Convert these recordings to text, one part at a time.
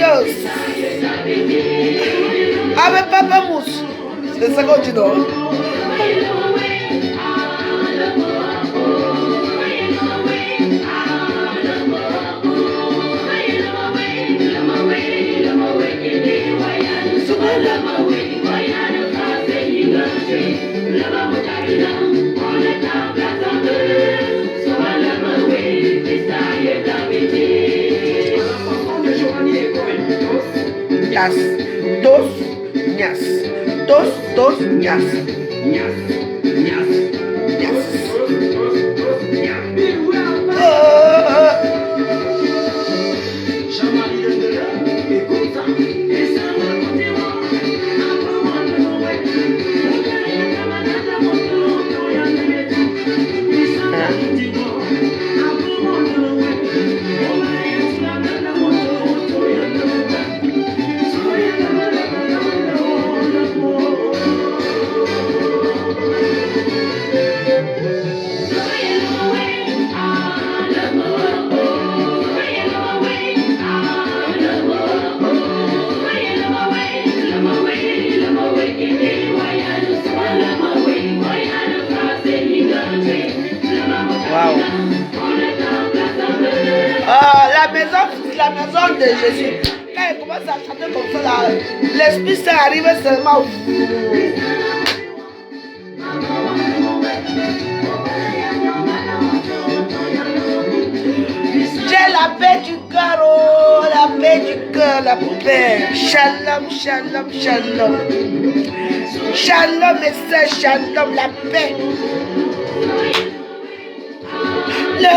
chose. Avec Papa Mousse. C'est ça qu'on dit, non? Ñas, dos, ñas, dos, ñas, ñas, ñas, ñas. La maison de Jésus. Quand il commence à chanter comme ça, l'Esprit Saint arrive seulement. J'ai la paix du cœur, oh, la paix du cœur, la paix. Shalom, shalom, shalom. Shalom, et c'est shalom, la paix. Le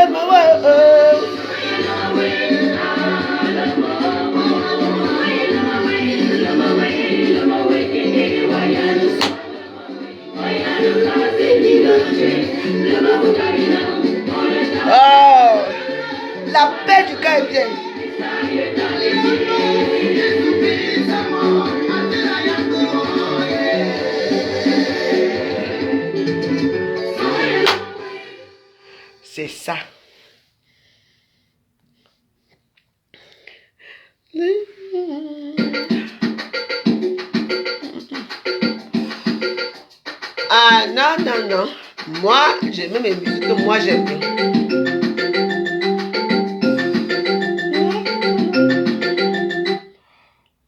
oh, la paix du cœur est bien. C'est ça. Ah non, non, non. Moi, j'aime mes musiques que moi j'aime bien.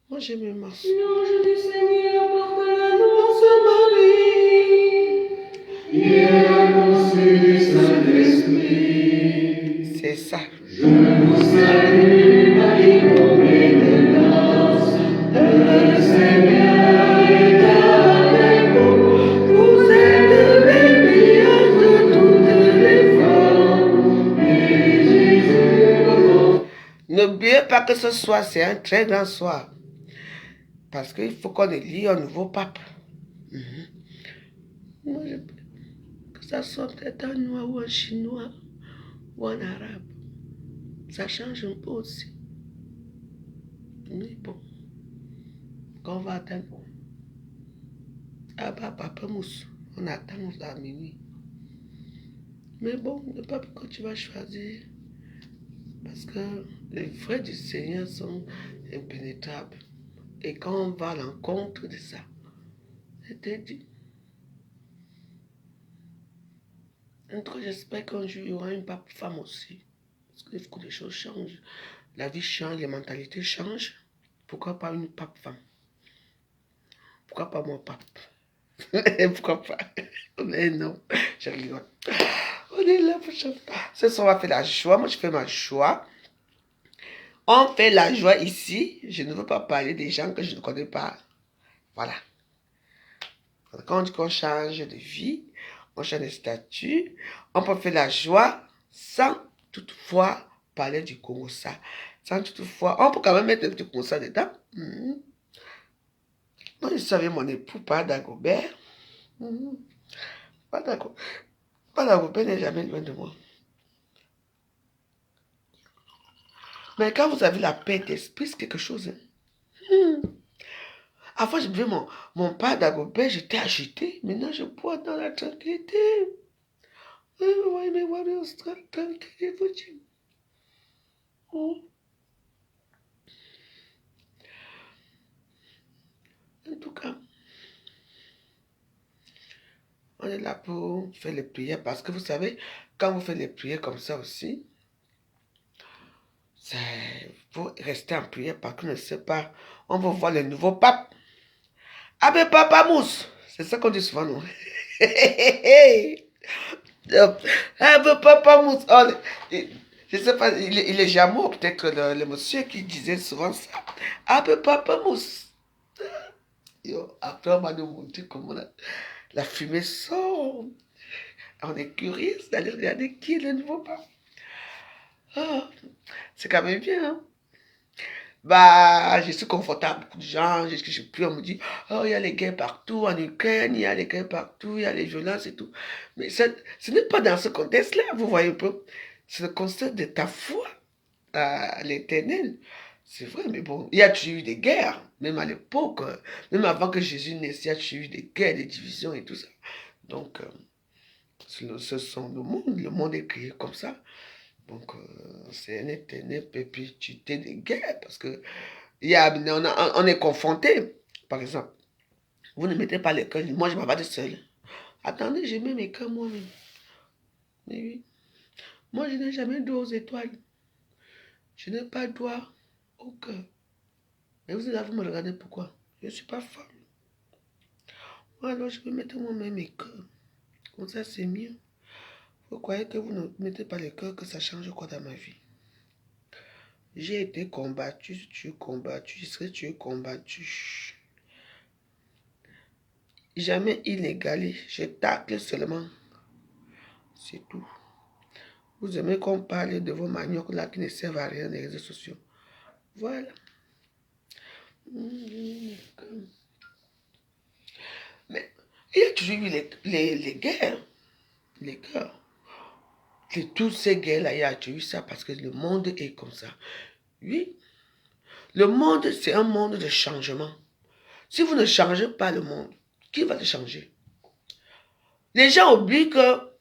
Moi j'aime ma. L'ange du Seigneur porte l'annonce à Marie. Il est annoncé du Saint-Esprit. C'est ça. Je vous salue, Marie, comblée de grâce. Le Seigneur est avec vous. Vous êtes bénie entre toutes les femmes. Et Jésus, votre... N'oubliez pas que ce soir, c'est un très grand soir. Parce qu'il faut qu'on élit un nouveau pape. Moi, que ça soit peut-être un noir ou un chinois ou un arabe. Ça change un peu aussi. Mais bon, quand on va attendre. Ah bah, Papa Mousse, on attend à minuit. Mais bon, le pape que tu vas choisir, parce que les vrais du Seigneur sont impénétrables. Et quand on va à l'encontre de ça, c'était dit. En tout cas, j'espère qu'un jour, il y aura une pape femme aussi. Parce qu'il faut que les choses changent. La vie change, les mentalités changent. Pourquoi pas une pape femme? Pourquoi pas mon pape? Pourquoi pas? Mais non, je rigole. On est là pour chanter. Ce soir, on va faire la joie. Moi, je fais ma joie. On fait la joie ici. Je ne veux pas parler des gens que je ne connais pas. Voilà. Quand on dit qu'on change de vie, on change de statut, on peut faire la joie sans toutefois parler du Congo ça. Sans toutefois, on peut quand même mettre un petit Congo ça dedans. Moi, je savais mon époux, pas Dagobert. Pas Dagobert n'est jamais loin de moi. Mais quand vous avez la paix d'esprit, c'est quelque chose. Avant, je buvais mon père d'Agobert, j'étais agité. Maintenant, je bois dans la tranquillité. Oui, mais voilà, tranquille, vous. En tout cas, on est là pour faire les prières parce que vous savez, quand vous faites les prières comme ça aussi, il faut rester en prière parce qu'on ne sait pas. On va voir le nouveau pape. Abbé Papa Mousse. C'est ça qu'on dit souvent, non? Abbé Papa Mousse. Oh, je ne sais pas, il est Jameau, peut-être le monsieur qui disait souvent ça. Abbé Papa Mousse. Yo, après, on m'a demandé comment la fumée sort. On est curieux d'aller regarder qui est le nouveau pape. Oh, c'est quand même bien, hein? Bah, je suis confortable. Beaucoup de gens, je prie, on me dit, oh, il y a les guerres partout en Ukraine, il y a les guerres partout, il y a les violences et tout. Mais ce n'est pas dans ce contexte-là, vous voyez un peu. C'est le concept de ta foi à l'éternel. C'est vrai, mais bon, il y a toujours eu des guerres, même à l'époque, même avant que Jésus naisse, il y a toujours eu des guerres, des divisions et tout ça. Donc, ce sont le monde est créé comme ça. Donc, c'est un éternel perpétuité des guerres parce que on est confronté. Par exemple, vous ne mettez pas les cœurs, moi je m'abats de seul. Attendez, j'ai mis mes cœurs moi-même. Mais oui, moi je n'ai jamais d'eau aux étoiles. Je n'ai pas de doigt au cœur. Mais vous allez me regarder pourquoi? Je ne suis pas femme. Moi alors je peux mettre moi-même mes cœurs. Comme ça c'est mieux. Vous croyez que vous ne mettez pas les cœurs que ça change quoi dans ma vie? J'ai été combattu, tu es combattu, je serai tu es combattu. Jamais inégalé, je tacle seulement. C'est tout. Vous aimez qu'on parle de vos maniocs là qui ne servent à rien des réseaux sociaux. Voilà. Mais il y a toujours eu les guerres. Les guerres. Et toutes ces guerres-là, il y a toujours eu ça parce que le monde est comme ça. Oui. Le monde, c'est un monde de changement. Si vous ne changez pas le monde, qui va le changer? Les gens oublient que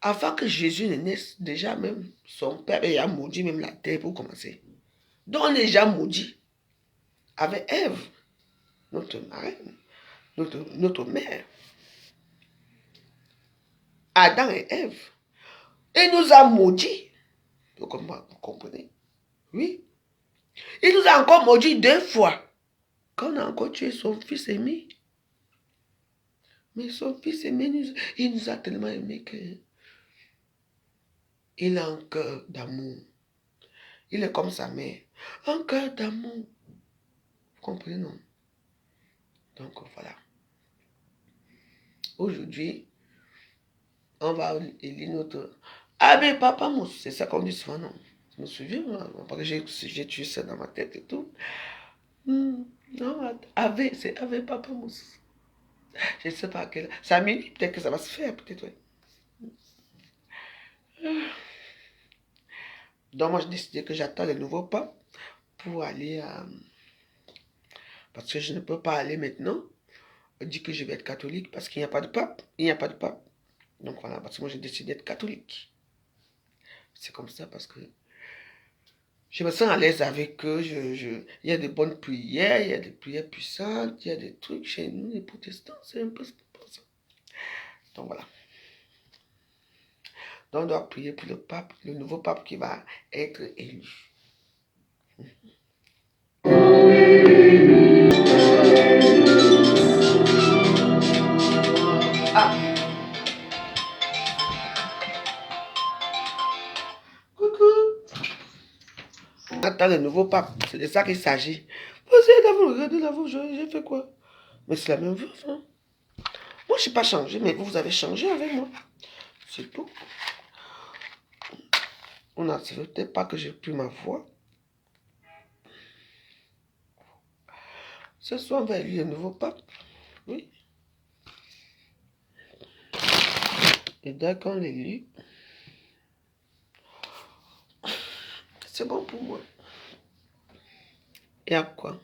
avant que Jésus ne naisse, déjà même, son père a maudit même la terre pour commencer. Donc on est déjà maudit. Avec Ève, notre marraine, notre mère. Adam et Ève. Il nous a maudits. Vous comprenez? Oui. Il nous a encore maudits 2 fois. Quand on a encore tué son fils aimé. Mais son fils aimé, il nous a tellement aimé que il a un cœur d'amour. Il est comme sa mère. Un cœur d'amour. Vous comprenez, non? Donc voilà. Aujourd'hui, on va élire notre Abbé Papa Mousse. C'est ça qu'on dit souvent, non? Je me souviens, moi, parce que j'ai tué ça dans ma tête et tout. Non, Abbé, c'est Abbé Papa Mousse. Je ne sais pas à quel. Ça minute, peut-être que ça va se faire, peut-être, oui. Donc moi, j'ai décidé que j'attends le nouveau pape pour aller à... Parce que je ne peux pas aller maintenant. On dit que je vais être catholique parce qu'il n'y a pas de pape. Il n'y a pas de pape. Donc voilà, parce que moi, j'ai décidé d'être catholique. C'est comme ça parce que je me sens à l'aise avec eux. Il y a de bonnes prières, il y a des prières puissantes, il y a des trucs chez nous, les protestants, c'est un peu ça. Donc voilà. Donc on doit prier pour le pape, le nouveau pape qui va être élu. Ah, coucou. Attends, le nouveau pape, c'est de ça qu'il s'agit. Vous êtes là, vous regardez là, vous, j'ai fait quoi? Mais c'est la même veuve, hein? Moi, je n'ai pas changé, mais vous avez changé avec moi. C'est tout. On n'acceptait pas que j'ai pris ma voix. Ce soir, on va élire le nouveau pape. Oui. Et dès qu'on l'élit, c'est bon pour moi. Il y a quoi?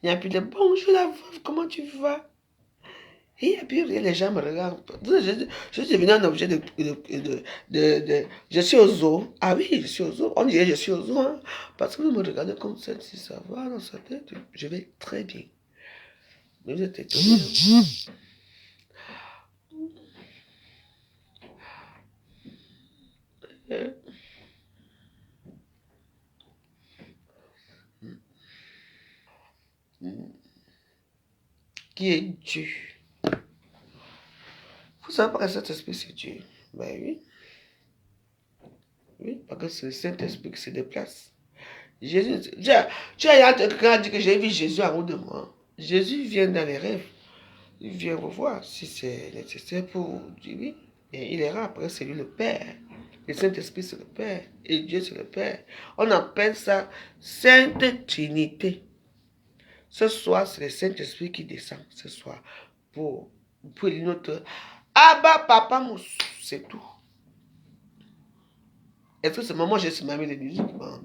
Il n'y a plus de bonjour la veuve, comment tu vas? Il n'y a plus rien, les gens me regardent. Je suis devenu un objet je suis au zoo. Ah oui, je suis au zoo. On dirait que je suis au zoo. Hein, parce que vous me regardez comme ça, si ça va dans sa tête. Je vais très bien. Mais vous êtes étonnés. Hein? Qui est Dieu? Vous savez pas que cet esprit c'est Dieu? Ben oui. Oui, parce que c'est le Saint-Esprit qui se déplace. Jésus, tu as quelqu'un a dit que j'ai vu Jésus en haut de moi. Jésus vient dans les rêves. Il vient vous voir si c'est nécessaire pour dire oui. Et il ira après, c'est lui le Père. Le Saint-Esprit, c'est le Père. Et Dieu, c'est le Père. On appelle ça Sainte Trinité. Ce soir, c'est le Saint-Esprit qui descend. Ce soir, pour notre Abba, Papa, Moussou, c'est tout. Est-ce que c'est moi, j'ai mis les musiques? Bon,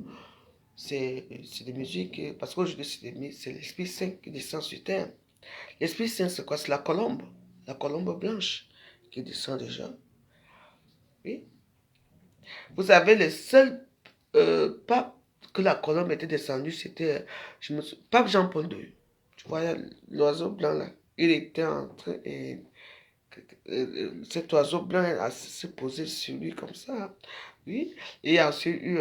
c'est des musiques, parce qu'aujourd'hui, c'est l'Esprit Saint qui descend sur terre. L'Esprit Saint, c'est quoi? C'est la colombe blanche qui descend déjà. Oui. Vous savez, le seul pape que la colombe était descendue, c'était pape Jean-Paul II. Tu vois, l'oiseau blanc là, il était en train et cet oiseau blanc s'est posé sur lui comme ça. Oui. Et il y a aussi eu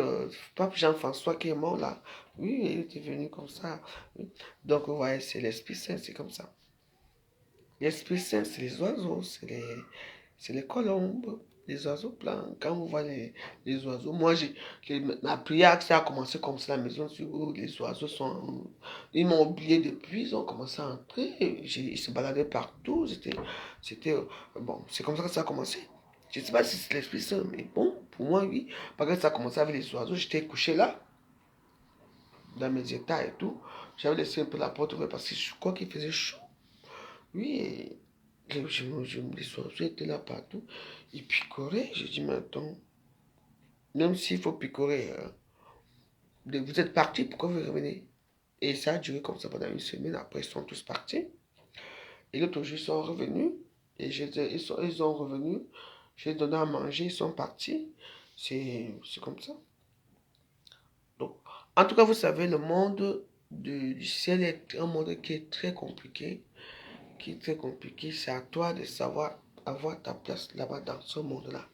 pape Jean-François qui est mort là. Oui, il était venu comme ça. Oui. Donc, vous voyez, c'est l'Esprit Saint, c'est comme ça. L'Esprit Saint, c'est les oiseaux, c'est les colombes, les oiseaux blancs. Quand vous voyez les oiseaux, moi, ma prière, ça a commencé comme ça à la maison, où les oiseaux sont... Ils m'ont oublié depuis, ils ont commencé à entrer, ils se baladaient partout, bon, c'est comme ça que ça a commencé. Je ne sais pas si c'est l'Esprit Saint, mais bon, pour moi, oui. Parce que ça a commencé avec les oiseaux, j'étais couché là, dans mes états et tout. J'avais laissé un peu la porte ouverte parce que je crois qu'il faisait chaud. Oui, les oiseaux étaient là partout. Ils picoraient. J'ai dit, mais attends, même s'il faut picorer, vous êtes partis, pourquoi vous revenez? Et ça a duré comme ça pendant une semaine. Après, ils sont tous partis. Et l'autre jour, ils sont revenus. Et ils ont revenu. J'ai donné à manger, ils sont partis. C'est comme ça. Donc, en tout cas, vous savez, le monde du ciel est un monde qui est très compliqué. C'est à toi de savoir avoir ta place là-bas dans ce monde-là.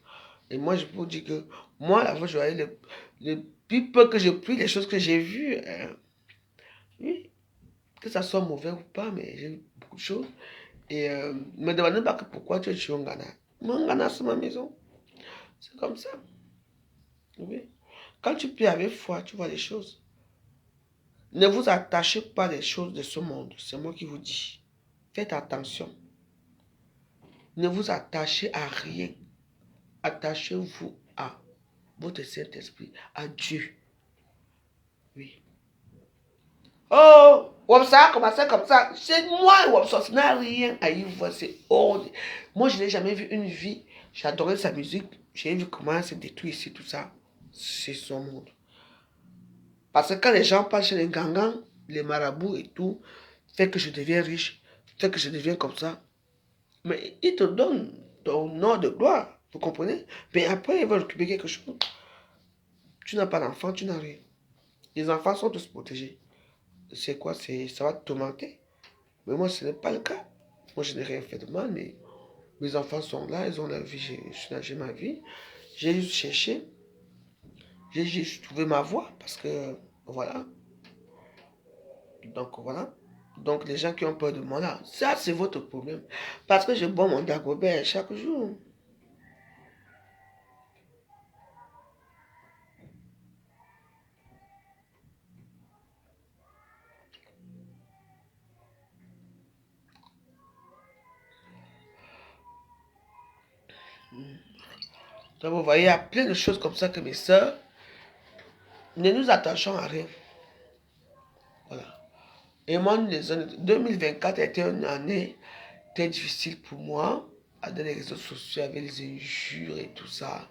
Et moi, je peux vous dire que moi, là-bas, je voyais le plus peu que je prie, les choses que j'ai vues, oui, que ça soit mauvais ou pas, mais j'ai vu beaucoup de choses. Et ne me demandez pas que pourquoi tu es chez Ghana. Mon Ghana, c'est ma maison. C'est comme ça. Oui. Quand tu pries avec foi, tu vois les choses. Ne vous attachez pas des choses de ce monde. C'est moi qui vous dis. Faites attention. Ne vous attachez à rien. Attachez-vous à votre Saint-Esprit, à Dieu. Oui. Oh, ça a commencé comme ça. C'est moi, ça n'a rien à y voir. C'est hors. Moi, je n'ai jamais vu une vie. J'adorais sa musique. J'ai vu comment elle se détruit ici, tout ça. C'est son monde. Parce que quand les gens passent chez les gangans, les marabouts et tout, fait que je deviens riche, fait que je deviens comme ça. Mais ils te donnent ton nom de gloire. Vous comprenez? Mais après, ils veulent récupérer quelque chose. Tu n'as pas d'enfant, tu n'as rien. Les enfants sont tous protégés. C'est quoi? Ça va te tourmenter. Mais moi, ce n'est pas le cas. Moi, je n'ai rien fait de mal, mais mes enfants sont là, ils ont la vie, j'ai ma vie. J'ai juste cherché. J'ai juste trouvé ma voie parce que, voilà. Donc, voilà. Donc, les gens qui ont peur de moi, là, ça, c'est votre problème. Parce que je bois mon Dagobert chaque jour. Donc, vous voyez, il y a plein de choses comme ça que mes soeurs, ne nous attachons à rien. Voilà. Et moi, 2024 a été une année très difficile pour moi, dans les réseaux sociaux, avec les injures et tout ça.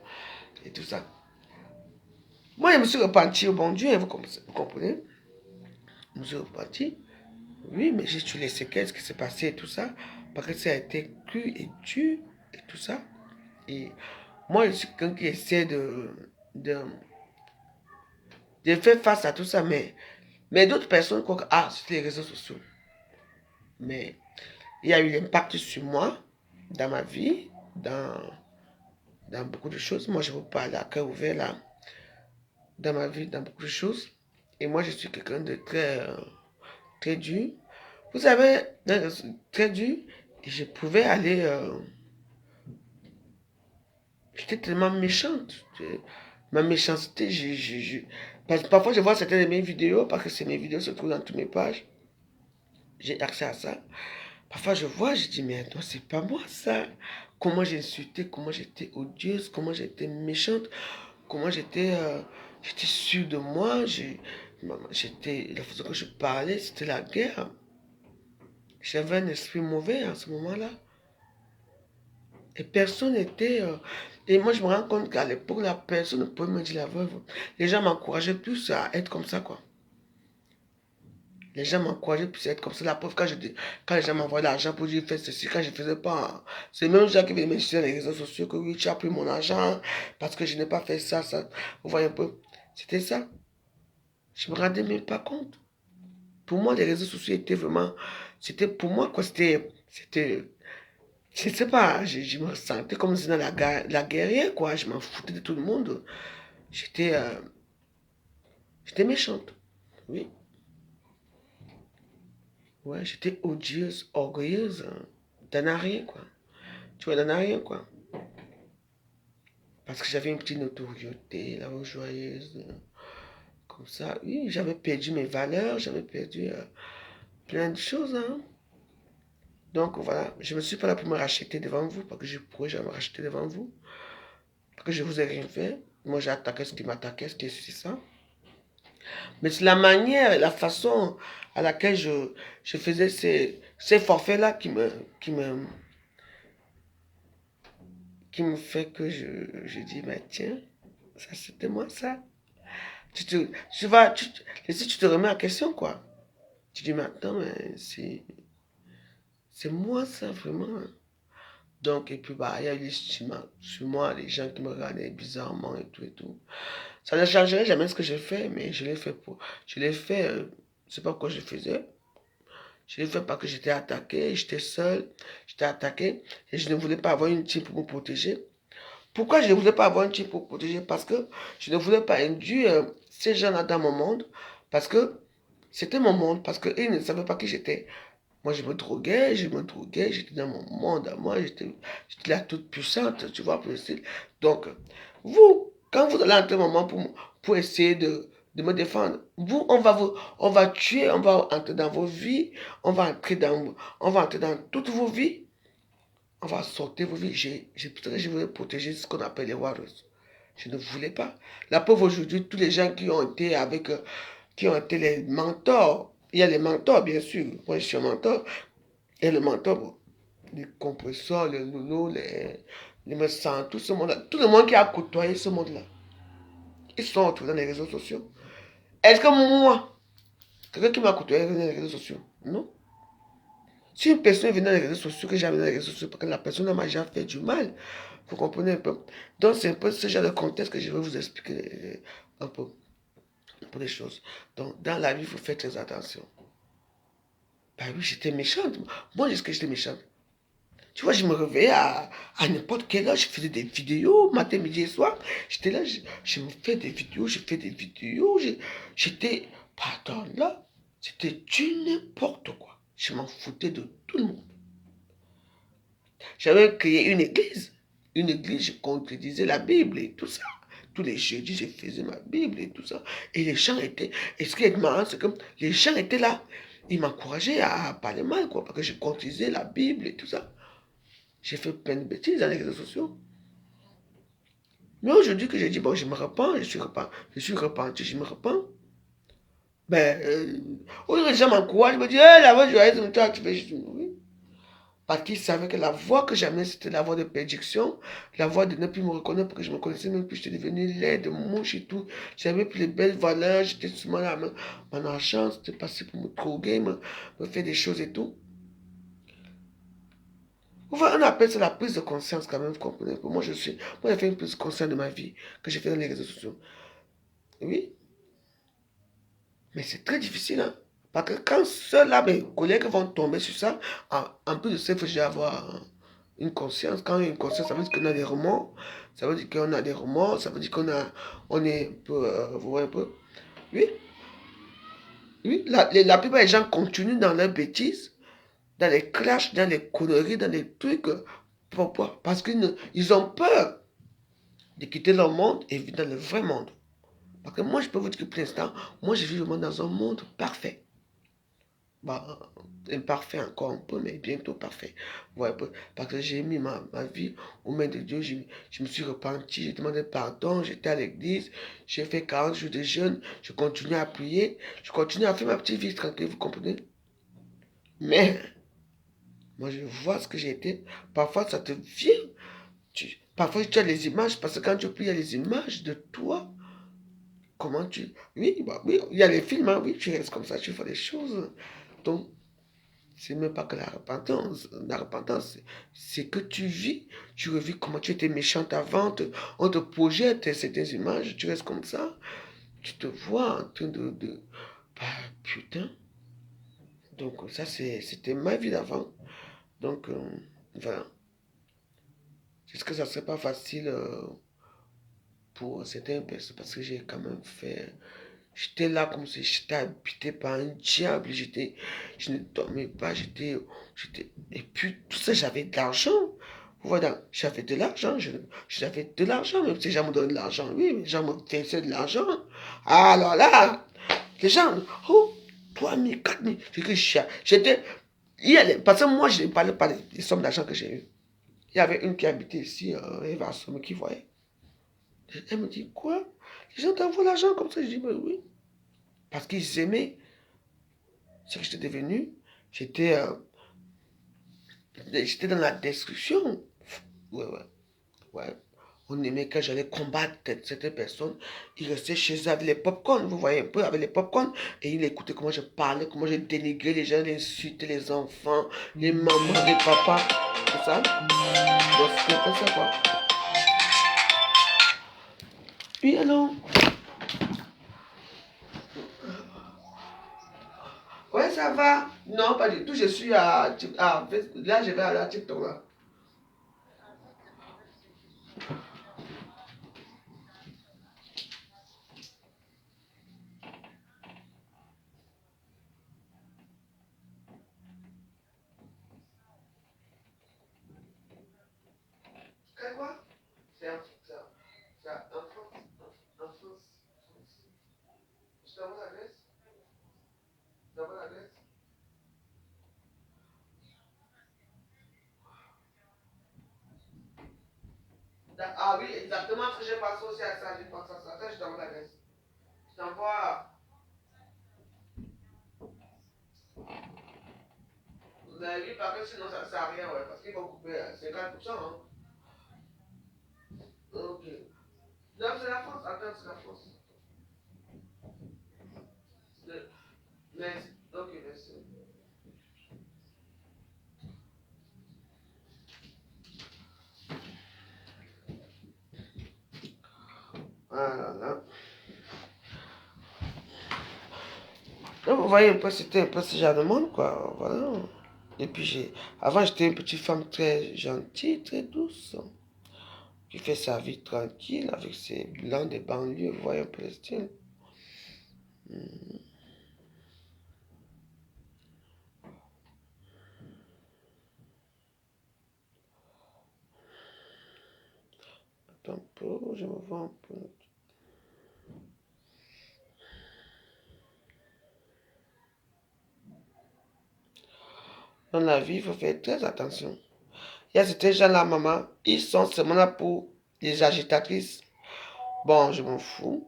Et tout ça. Moi, je me suis repenti au bon Dieu, hein, vous comprenez? Je me suis repenti. Oui, mais j'ai tué les séquelles, ce qui s'est passé et tout ça. Parce que ça a été cru et dur et tout ça. Et moi, je suis quelqu'un qui essaie de faire face à tout ça, mais d'autres personnes croient que, ah, c'est les réseaux sociaux. Mais il y a eu l'impact sur moi, dans ma vie, dans beaucoup de choses. Moi, je vous parle à cœur ouvert là, dans ma vie, dans beaucoup de choses. Et moi, je suis quelqu'un de très dur. Vous savez, très dur, et je pouvais aller... j'étais tellement méchante. Ma méchanceté, parce que parfois je vois certaines de mes vidéos, parce que mes vidéos se trouvent dans toutes mes pages. J'ai accès à ça. Parfois je vois, je dis, mais attends, c'est pas moi ça. Comment j'ai insulté, comment j'étais odieuse, comment j'étais méchante, comment j'étais sûre de moi. La façon que je parlais, c'était la guerre. J'avais un esprit mauvais à ce moment-là. Et personne n'était... et moi, je me rends compte qu'à l'époque, la personne ne pouvait me dire la veuve. Les gens m'encourageaient plus à être comme ça, quoi. Les gens m'encourageaient plus à être comme ça. La preuve, quand les gens m'envoyaient l'argent pour dire fais ceci, quand je ne faisais pas, hein, c'est même les gens qui venaient me dire sur les réseaux sociaux que oui, tu as pris mon argent parce que je n'ai pas fait ça, ça. Vous voyez un peu. C'était ça. Je me rendais même pas compte. Pour moi, les réseaux sociaux étaient vraiment... C'était pour moi, quoi. Je ne sais pas, je me sentais comme si dans la guerrière, quoi. Je m'en foutais de tout le monde. J'étais j'étais méchante. Oui. Ouais, j'étais odieuse, orgueilleuse. D'en a rien, quoi. Tu vois, d'en a rien, quoi. Parce que j'avais une petite notoriété, la joyeuse. Comme ça. Oui, j'avais perdu mes valeurs, j'avais perdu plein de choses, hein. Donc voilà, je ne me suis pas là pour me racheter devant vous, parce que je pourrais jamais me racheter devant vous. Parce que je vous ai rien fait. Moi, j'ai attaqué ce qui m'attaquait, c'était ça. Mais c'est la manière et la façon à laquelle je faisais ces forfaits-là qui me fait que je dis, mais tiens, ça c'était moi ça. Si tu te remets en question, quoi. Tu dis, mais attends, mais c'est moi ça, vraiment. Donc, et puis, bah, il y a eu l'estimation sur moi, les gens qui me regardaient bizarrement et tout et tout. Ça ne changerait jamais ce que j'ai fait, mais je l'ai fait je l'ai fait, c'est pas pourquoi je faisais. Je l'ai fait parce que j'étais attaqué, j'étais seul, j'étais attaqué, et je ne voulais pas avoir une team pour me protéger. Pourquoi je ne voulais pas avoir une team pour me protéger? Parce que je ne voulais pas induire ces gens-là dans mon monde, parce que c'était mon monde, parce qu'ils ne savaient pas qui j'étais. Moi, je me droguais, j'étais dans mon monde à moi, j'étais la toute puissante, tu vois, pour essayer. Donc, vous, quand vous allez entrer un moment pour essayer de me défendre, on va tuer, on va entrer dans vos vies, on va entrer dans toutes vos vies, on va sortir vos vies. Je voulais protéger ce qu'on appelle les warriors. Je ne voulais pas. La pauvre aujourd'hui, tous les gens qui ont été qui ont été les mentors. Il y a les mentors, bien sûr. Moi, je suis un mentor. Et le mentor, bon, les compresseurs, les loulous, les médecins, tout ce monde-là. Tout le monde qui a côtoyé ce monde-là. Ils sont retrouvés dans les réseaux sociaux. Est-ce que moi, quelqu'un qui m'a côtoyé dans les réseaux sociaux? Non. Si une personne vient dans les réseaux sociaux, que j'avais dans les réseaux sociaux, parce que la personne m'a déjà fait du mal, vous comprenez un peu. Donc, c'est un peu ce genre de contexte que je vais vous expliquer un peu les choses. Donc, dans la vie, il faut faire très attention. Bah oui, j'étais méchante. Moi, est-ce que j'étais méchante? Tu vois, je me réveillais à n'importe quelle heure, je faisais des vidéos, matin, midi et soir. J'étais là, je me fais des vidéos, je fais des vidéos. J'étais, pardon, là, c'était du n'importe quoi. Je m'en foutais de tout le monde. J'avais créé une église, je contredisais la Bible et tout ça. Tous les jeudis, je faisais ma Bible et tout ça. Et les gens étaient... Et ce qui est marrant, c'est que les gens étaient là. Ils m'encourageaient à parler mal, quoi, parce que je contredisais la Bible et tout ça. J'ai fait plein de bêtises dans les réseaux sociaux. Mais aujourd'hui que j'ai dit, bon, je me repens, je suis repenti, je me repens. Ben, aujourd'hui, les gens m'encouragent, ils me disent, hey, la voix joyeuse, toi, tu fais juste... Oui. Parce qu'ils savaient que la voix que j'amenais, c'était la voix de prédiction, la voix de ne plus me reconnaître, parce que je me connaissais même plus, j'étais devenu laide, mouche et tout. J'avais plus les belles valeurs, j'étais souvent là, mon argent, c'était passé pour me droguer, me faire des choses et tout. On appelle ça la prise de conscience quand même, vous comprenez? Moi, j'ai fait une prise de conscience de ma vie que j'ai fait dans les réseaux sociaux. Oui, mais c'est très difficile, hein. Parce que quand ceux-là, mes collègues vont tomber sur ça, en plus de ça, il faut déjà avoir une conscience. Quand il y a une conscience, ça veut dire qu'on a des remords. Ça veut dire qu'on a des remords. Ça veut dire on est un peu, vous voyez un peu. Oui, oui. La plupart des gens continuent dans leurs bêtises, dans les clashs, dans les conneries, dans les trucs. Pourquoi? Parce qu'ils ont peur de quitter leur monde et vivre dans le vrai monde. Parce que moi, je peux vous dire que pour l'instant, moi, je vis vraiment dans un monde parfait. Bah, imparfait encore un peu, mais bientôt parfait. Ouais, parce que j'ai mis ma vie aux mains de Dieu, je me suis repenti, j'ai demandé pardon, j'étais à l'église, j'ai fait 40 jours de jeûne, je continue à prier, je continue à faire ma petite vie tranquille, vous comprenez? Mais, moi je vois ce que j'ai été, parfois ça te vient, parfois tu as les images, parce que quand tu pries, il y a les images de toi, comment tu... Oui, bah, oui, il y a les films, hein, oui, tu restes comme ça, tu fais des choses. Donc, c'est même pas que la repentance. La repentance, c'est que tu vis, tu revis comment tu étais méchante avant, on te projette certaines images, tu restes comme ça, tu te vois en train de... Bah, putain. Donc ça, c'était ma vie d'avant. Donc, voilà. Est-ce que ça serait pas facile pour certaines personnes parce que j'ai quand même fait... J'étais là comme si j'étais habité par un diable. Je ne dormais pas. Et puis, tout ça, j'avais de l'argent. Voilà, j'avais de l'argent. J'avais de l'argent. Même si les gens me donnaient de l'argent, oui, mais les gens me versaient de l'argent. Alors là, les gens, oh, 3 000, 4 000. J'étais, parce que moi, je ne parlais pas des sommes d'argent que j'ai eues. Il y avait une qui habitait ici, Eva Somme, qui voyait. Elle me dit, quoi? Les gens t'envoient l'argent comme ça. Je dis, mais oui. Parce qu'ils aimaient ce que j'étais devenu. J'étais j'étais dans la destruction. Ouais, ouais, ouais. On aimait quand j'allais combattre certaines personnes. Ils restaient chez eux avec les pop-corn. Vous voyez un peu, avec les pop-corn. Et ils écoutaient comment je parlais, comment je dénigrais les gens, insultais les enfants, les mamans, les papas. Tout ça. Donc c'était un peu ça, quoi. Oui, alors. Ouais, ça va. Non, pas du tout. Je suis là, je vais aller à TikTok, là. Quoi? C'est un France. En France. Je t'envoie l'adresse. Je t'envoie l'adresse. Ah oui, exactement ce que j'ai passé aussi à ça. J'ai pensé à ça. Attends, je t'envoie l'adresse. Je t'envoie. Vous avez vu, parce que sinon ça ne sert à rien, ouais. Parce qu'ils vont couper 50%. Hein. Ok. Non, c'est la France. Attends, c'est la France. Merci. Ok, merci. Voilà. Là. Donc, vous voyez un peu, c'était un peu ce genre de monde, quoi. Voilà. Et puis, avant, j'étais une petite femme très gentille, très douce, qui fait sa vie tranquille avec ses blancs des banlieues. Vous voyez un peu le style. Attends un peu, je me vois un peu. Dans la vie, il faut faire très attention. Il y a certains gens-là, maman, ils sont seulement là pour les agitatrices. Bon, je m'en fous.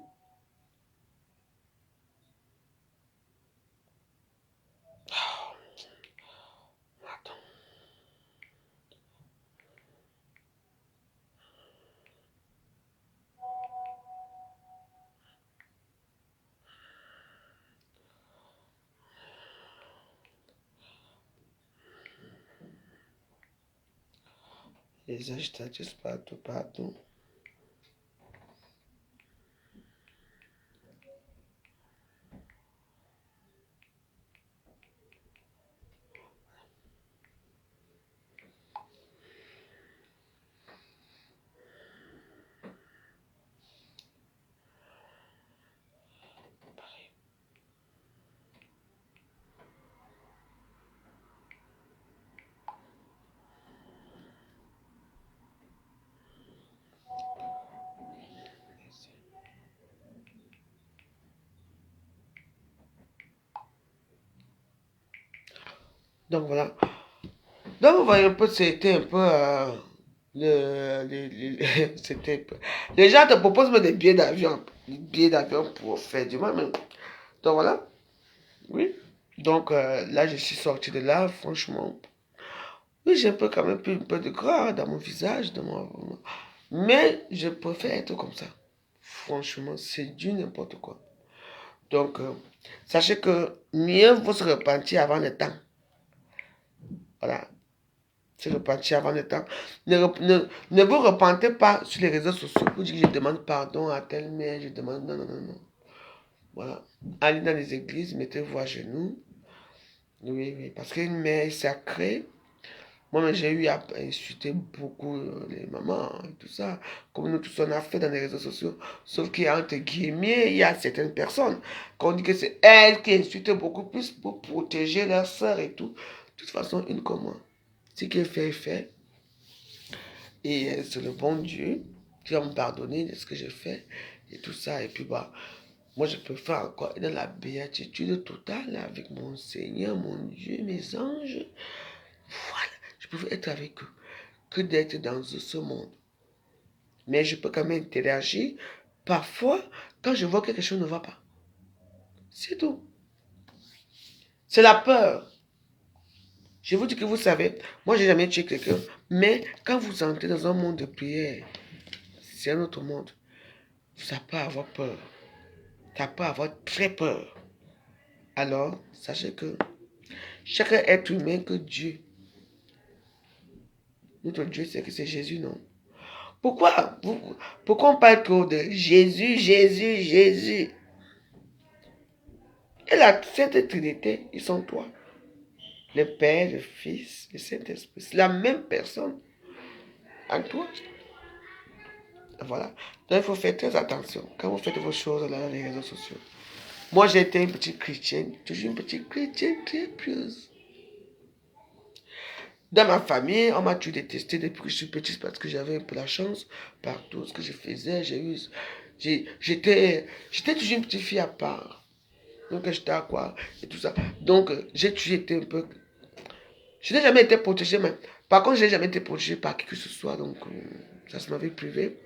Attends. Les agitations partout, partout. Donc voilà. Donc vous voyez un peu, c'était un peu... c'était... Les gens te proposent même des billets d'avion pour faire du mal. Donc voilà. Oui. Donc là, je suis sorti de là, franchement. Oui, j'ai un peu quand même un peu de gras dans mon visage, mais je préfère être comme ça. Franchement, c'est du n'importe quoi. Donc, sachez que mieux vaut se repentir avant le temps. Voilà. Se repentir avant le temps. Ne vous repentez pas sur les réseaux sociaux pour dire que je demande pardon à tel mère, je demande... Non, non, non, non. Voilà. Allez dans les églises, mettez-vous à genoux. Oui, oui, parce qu'une mère est sacrée. Moi, j'ai eu à insulter beaucoup les mamans et tout ça, comme nous tous on a fait dans les réseaux sociaux. Sauf qu'il y a entre guillemets, il y a certaines personnes qu'on dit que c'est elles qui insultent beaucoup plus pour protéger leurs sœurs et tout. De toute façon, une comme moi. Ce qui est fait est fait. Et c'est le bon Dieu qui va me pardonner de ce que j'ai fait et tout ça. Et puis, bah, moi, je peux faire encore dans la béatitude totale avec mon Seigneur, mon Dieu, mes anges. Voilà, je peux être avec eux que d'être dans ce monde. Mais je peux quand même interagir parfois quand je vois que quelque chose ne va pas. C'est tout. C'est la peur. Je vous dis que vous savez, moi j'ai jamais tué quelqu'un, mais quand vous entrez dans un monde de prière, c'est un autre monde. Ça peut avoir peur. Ça peut avoir très peur. Alors, sachez que chaque être humain que Dieu, notre Dieu, c'est que c'est Jésus, non? Pourquoi on parle que de Jésus, Jésus, Jésus? Et la Sainte Trinité, ils sont trois. Le Père, le Fils, le Saint-Esprit. C'est la même personne en toi. Voilà. Donc il faut faire très attention quand vous faites vos choses là dans les réseaux sociaux. Moi j'ai été une petite chrétienne, toujours une petite chrétienne très pieuse. Dans ma famille, on m'a toujours détesté depuis que je suis petite parce que j'avais un peu la chance par tout ce que je faisais. J'étais toujours une petite fille à part. Donc j'étais à quoi et tout ça. Donc j'ai toujours été un peu... Je n'ai jamais été protégée, mais par contre, je n'ai jamais été protégée par qui que ce soit, donc ça se m'avait privé.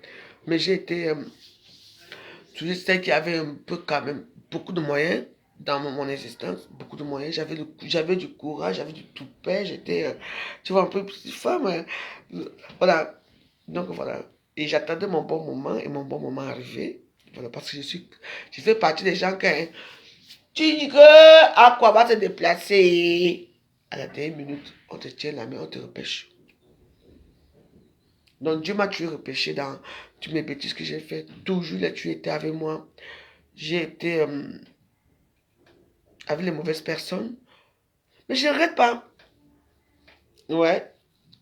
Mais j'ai été toujours celle qui avait un peu quand même beaucoup de moyens dans mon existence, beaucoup de moyens. J'avais du courage, j'avais du toupet, j'étais, tu vois, un peu petite femme. Voilà, donc voilà. Et j'attendais mon bon moment et mon bon moment arrivé. Voilà, parce que je fais partie des gens qui, hein, tu dis que à quoi va te déplacer? À la dernière minute, on te tient la main, on te repêche. Donc Dieu m'a toujours repêché dans toutes mes bêtises que j'ai faites. Toujours là, tu étais avec moi. J'ai été avec les mauvaises personnes. Mais je ne regrette pas. Ouais,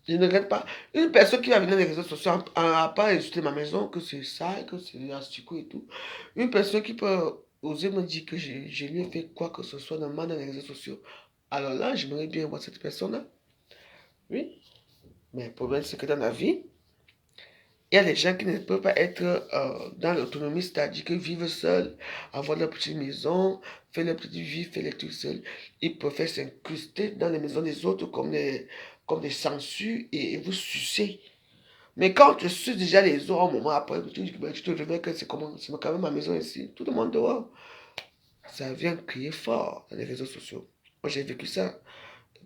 je ne regrette pas. Une personne qui va venir dans les réseaux sociaux n'a pas insulté ma maison, que c'est ça, que c'est asticot et tout. Une personne qui peut oser me dire que je lui ai fait quoi que ce soit dans les réseaux sociaux. Alors là, j'aimerais bien voir cette personne-là. Oui. Mais le problème, c'est que dans la vie, il y a des gens qui ne peuvent pas être dans l'autonomie, c'est-à-dire que vivent seuls, avoir leur petite maison, faire leur petite vie, faire les trucs seuls. Ils préfèrent s'incruster dans les maisons des autres comme des sangsues et vous sucer. Mais quand tu suces déjà les autres, un moment après, tu te réveilles que c'est quand même ma maison ici. Tout le monde dehors. Ça vient crier fort dans les réseaux sociaux. Moi, j'ai vécu ça.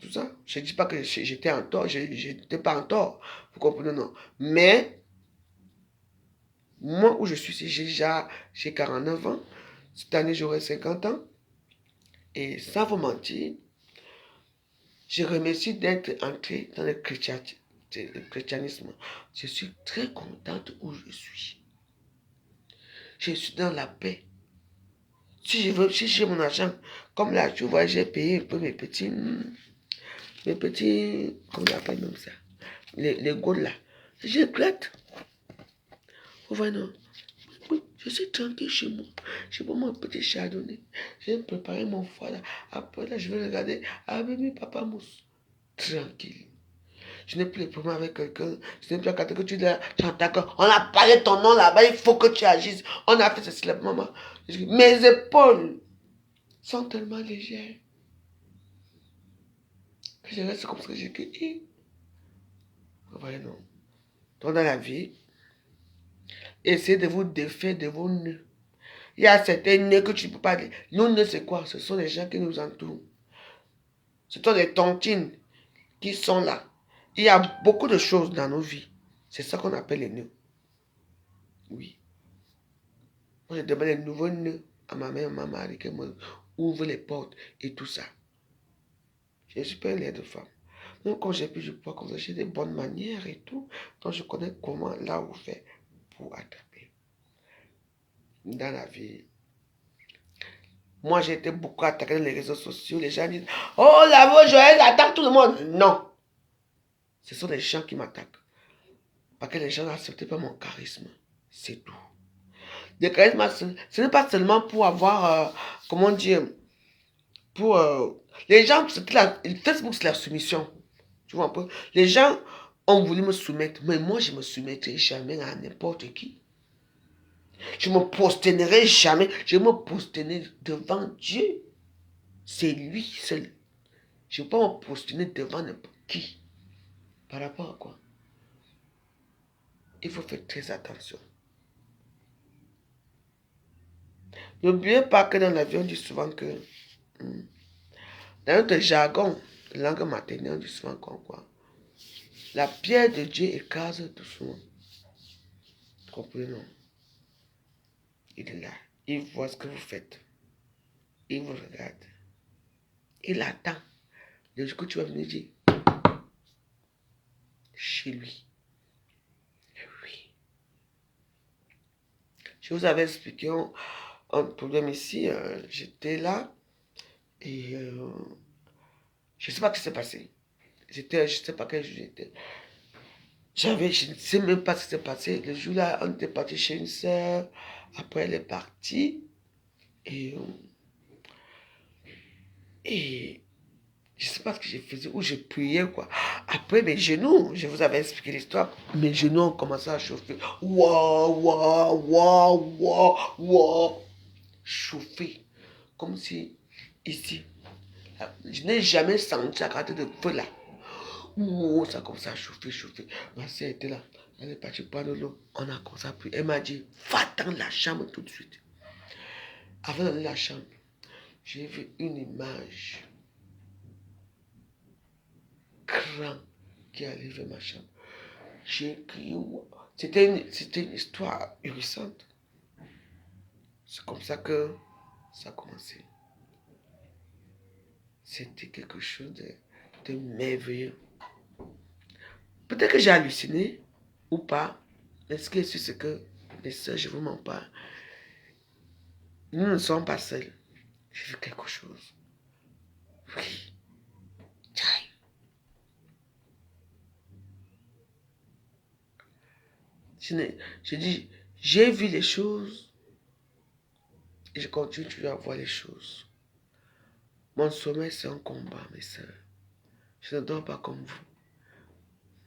Tout ça. Je ne dis pas que j'étais en tort, je n'étais pas en tort. Vous comprenez, non? Mais moi, où je suis, j'ai 49 ans. Cette année, j'aurai 50 ans. Et sans vous mentir, je remercie d'être entré dans le chrétienté. c'est le christianisme. Je suis très contente où je suis. Je suis dans la paix. Si je veux, si j'ai mon argent, comme là, tu vois, j'ai payé un peu mes petits, comment on appelle même ça, les gourdes là. Je regrette. Vous voyez, non? Oui, je suis tranquille chez moi. J'ai pris mon petit chardonnay. J'ai préparé mon foie là. Après là, je vais regarder. Ah, bébé, papa mousse. Tranquille. Je n'ai plus de problème avec quelqu'un. Je n'ai plus à que tu dis là, tu entends on a parlé ton nom là-bas, il faut que tu agisses. On a fait ceci là, maman. Mes épaules sont tellement légères que je reste comme ça que j'ai dit. Vous voyez, non. Donc dans la vie, essayez de vous défaire de vos nœuds. Il y a certains nœuds que tu ne peux pas dire. Nos nœuds, c'est quoi? Ce sont les gens qui nous entourent. Ce sont les tontines qui sont là. Il y a beaucoup de choses dans nos vies. C'est ça qu'on appelle les nœuds. Oui. Moi, je demande les nouveaux nœuds à ma mère, à ma mari, qui m'ouvre les portes et tout ça. Je suis pas une laide de femme. Même quand j'ai plus du poids, comme ça, j'ai des bonnes manières et tout. Donc, je connais comment, là où faire pour attraper. Dans la vie. Moi, j'ai été beaucoup attaqué dans les réseaux sociaux. Les gens disent, oh, la voix Joël attaque tout le monde. Non. Ce sont les gens qui m'attaquent. Parce que les gens n'acceptent pas mon charisme. C'est tout. Le charisme, ce n'est pas seulement pour avoir, comment dire, pour... les gens, Facebook, c'est la soumission. Tu vois un peu? Les gens ont voulu me soumettre, mais moi, je ne me soumettrai jamais à n'importe qui. Je ne me posternerai jamais. Je me posternerai devant Dieu. C'est lui seul. Je ne peux pas me posterner devant n'importe qui. Par rapport à quoi? Il faut faire très attention. N'oubliez pas que dans la vie, on dit souvent que... dans notre jargon, langue maternelle, on dit souvent quoi? La pierre de Dieu écrase doucement. Comprenez, non? Il est là. Il voit ce que vous faites. Il vous regarde. Il attend. Le jour que tu vas venir dire, chez lui. Oui. Je vous avais expliqué un problème ici. J'étais là et je ne sais pas ce qui s'est passé. Je ne sais pas quel jour j'étais. Je ne sais même pas ce qui s'est passé. Le jour-là, on était parti chez une soeur. Après, elle est partie. Et je ne sais pas ce que je faisais, ou je priais, quoi. Après, mes genoux, je vous avais expliqué l'histoire, mes genoux ont commencé à chauffer. Waouh. Chauffer. Comme si, ici, je n'ai jamais senti la quantité de feu là. Ouh, ça a commencé à chauffer. Ma soeur était là. Elle est partie prendre l'eau. On a commencé à prier. Elle m'a dit, va dans la chambre tout de suite. Avant d'aller dans la chambre, j'ai vu une image grand qui allait vers ma chambre. J'ai crié. C'était une histoire hérissante. C'est comme ça que ça a commencé. C'était quelque chose de merveilleux. Peut-être que j'ai halluciné ou pas. Mais ce qui est sûr, c'est que les sœurs, je ne vous mens pas. Nous ne sommes pas seuls. J'ai vu quelque chose. Oui. Je dis, j'ai vu les choses et je continue toujours à voir les choses. Mon sommeil, c'est un combat, mes soeurs. Je ne dors pas comme vous.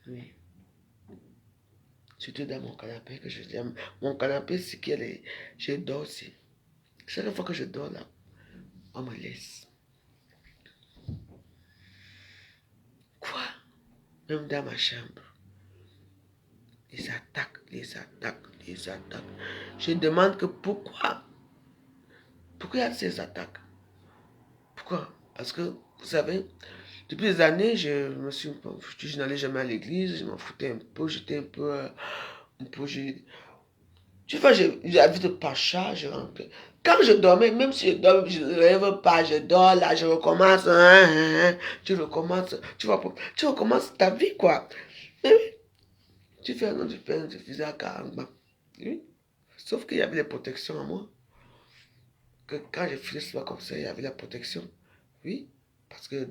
Oui. Surtout dans mon canapé que je dis. Mon canapé, c'est qu'elle est. Je dors aussi. Chaque fois que je dors là, on me laisse. Quoi? Même dans ma chambre. Les attaques. Je demande que pourquoi? Pourquoi il y a ces attaques? Pourquoi? Parce que, vous savez, depuis des années, je n'allais jamais à l'église, je m'en foutais un peu, j'étais un peu tu vois, j'ai la vie de pacha, je rentrais. Quand je dormais, même si je dors, je ne rêve pas, je dors là, je recommence, tu recommences, tu vois, tu recommences ta vie, quoi. Mais oui, tu fais un nom du Père, tu faisais à Karamba. Oui. Sauf qu'il y avait les protections à moi. Que quand j'ai fait cela comme ça, il y avait la protection. Oui. Parce que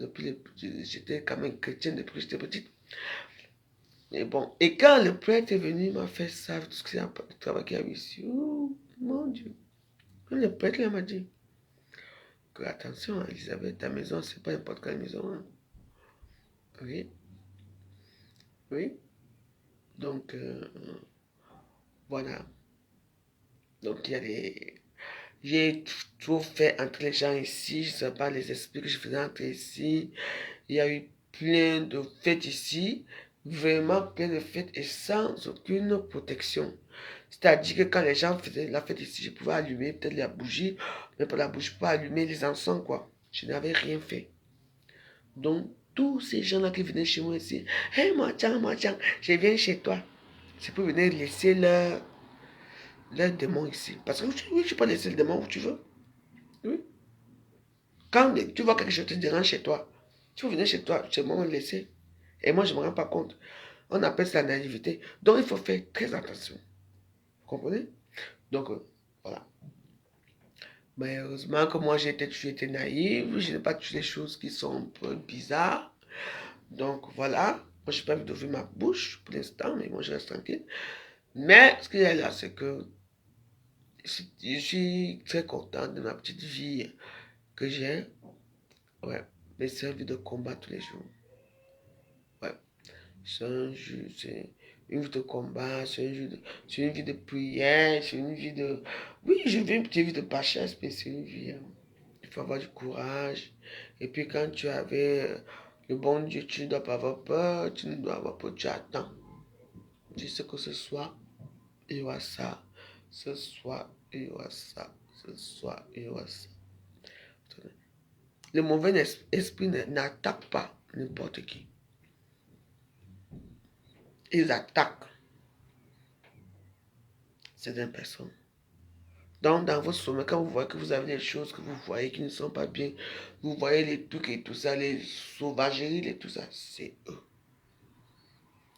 j'étais quand même chrétien depuis que j'étais petite. Mais bon, et quand le prêtre est venu, il m'a fait ça, tout ce que c'est le travail qu'il y a eu ici. Oh, mon Dieu. Le prêtre, il m'a dit que attention, Elisabeth, ta maison, c'est pas n'importe quelle maison. Hein. Oui, oui. Donc, voilà. Donc, il y a des... J'ai tout fait entre les gens ici. Je ne sais pas les esprits que je faisais entrer ici. Il y a eu plein de fêtes ici. Vraiment plein de fêtes et sans aucune protection. C'est-à-dire que quand les gens faisaient la fête ici, je pouvais allumer peut-être la bougie. Mais pour la bougie, je pouvais allumer les encens, quoi. Je n'avais rien fait. Donc, tous ces gens-là qui venaient chez moi ici, hey, moi, je viens chez toi. C'est pour venir laisser leur démon ici. Parce que oui, tu peux laisser le démon où tu veux. Oui. Quand tu vois quelque chose te dérange chez toi, tu veux venir chez moi le laisser. Et moi, je ne me rends pas compte. On appelle ça la naïveté. Donc, il faut faire très attention. Vous comprenez? Donc, voilà. Mais heureusement que moi, j'ai toujours été naïve. Je n'ai pas touché les choses qui sont un peu bizarres. Donc, voilà. Moi, je n'ai pas envie d'ouvrir ma bouche pour l'instant, mais moi, je reste tranquille. Mais ce qu'il y a là, c'est que je suis très content de ma petite vie que j'ai. Ouais. Mais c'est une vie de combat tous les jours. Ouais. C'est une vie de combat, c'est une vie de prière, c'est une vie de... Oui, je vis une petite vie de pachesse, mais c'est une vie... il faut avoir du courage. Et puis quand tu avais le bon Dieu, tu ne dois pas avoir peur, tu ne dois avoir peur, tu attends. Tu sais que ce soir, il y aura ça. Ce soir, il y aura ça. Ce soir, il y aura ça. Le mauvais esprit n'attaque pas n'importe qui. Ils attaquent certaines personnes. Donc, dans votre sommeil, quand vous voyez que vous avez des choses que vous voyez qui ne sont pas bien, vous voyez les trucs et tout ça, les sauvageries et tout ça, c'est eux.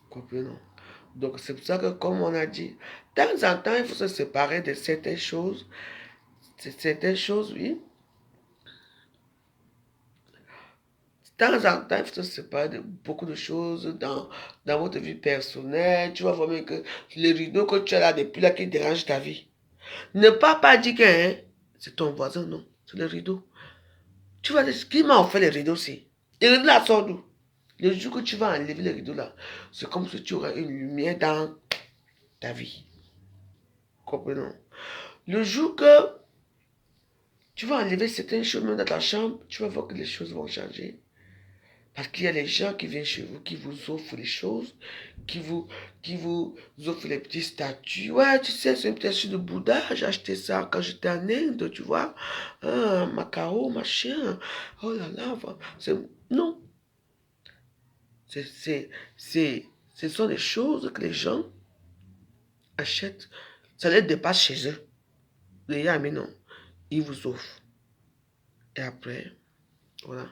Comprenez? Donc, c'est pour ça que, comme on a dit, de temps en temps, il faut se séparer de certaines choses. Certaines choses, oui. De temps en temps, il faut se séparer de beaucoup de choses dans votre vie personnelle. Tu vas voir même que les rideaux que tu as là depuis là qui dérangent ta vie. Ne pas dire que hein, c'est ton voisin, non. C'est le rideau. Tu vas dire, qui m'a offert les rideaux aussi? Les rideaux là sortent d'où? Le jour que tu vas enlever les rideaux là, c'est comme si tu aurais une lumière dans ta vie. Comprenons. Le jour que tu vas enlever certaines choses dans ta chambre, tu vas voir que les choses vont changer. Parce qu'il y a les gens qui viennent chez vous, qui vous offrent les choses, qui vous offrent les petits statues. Ouais, tu sais, c'est une petite statue de Bouddha. J'ai acheté ça quand j'étais en Inde, tu vois. Macao, machin. Oh là là. Non. Ce sont des choses que les gens achètent. Ça les dépasse chez eux. Les gars, mais non. Ils vous offrent. Et après, voilà.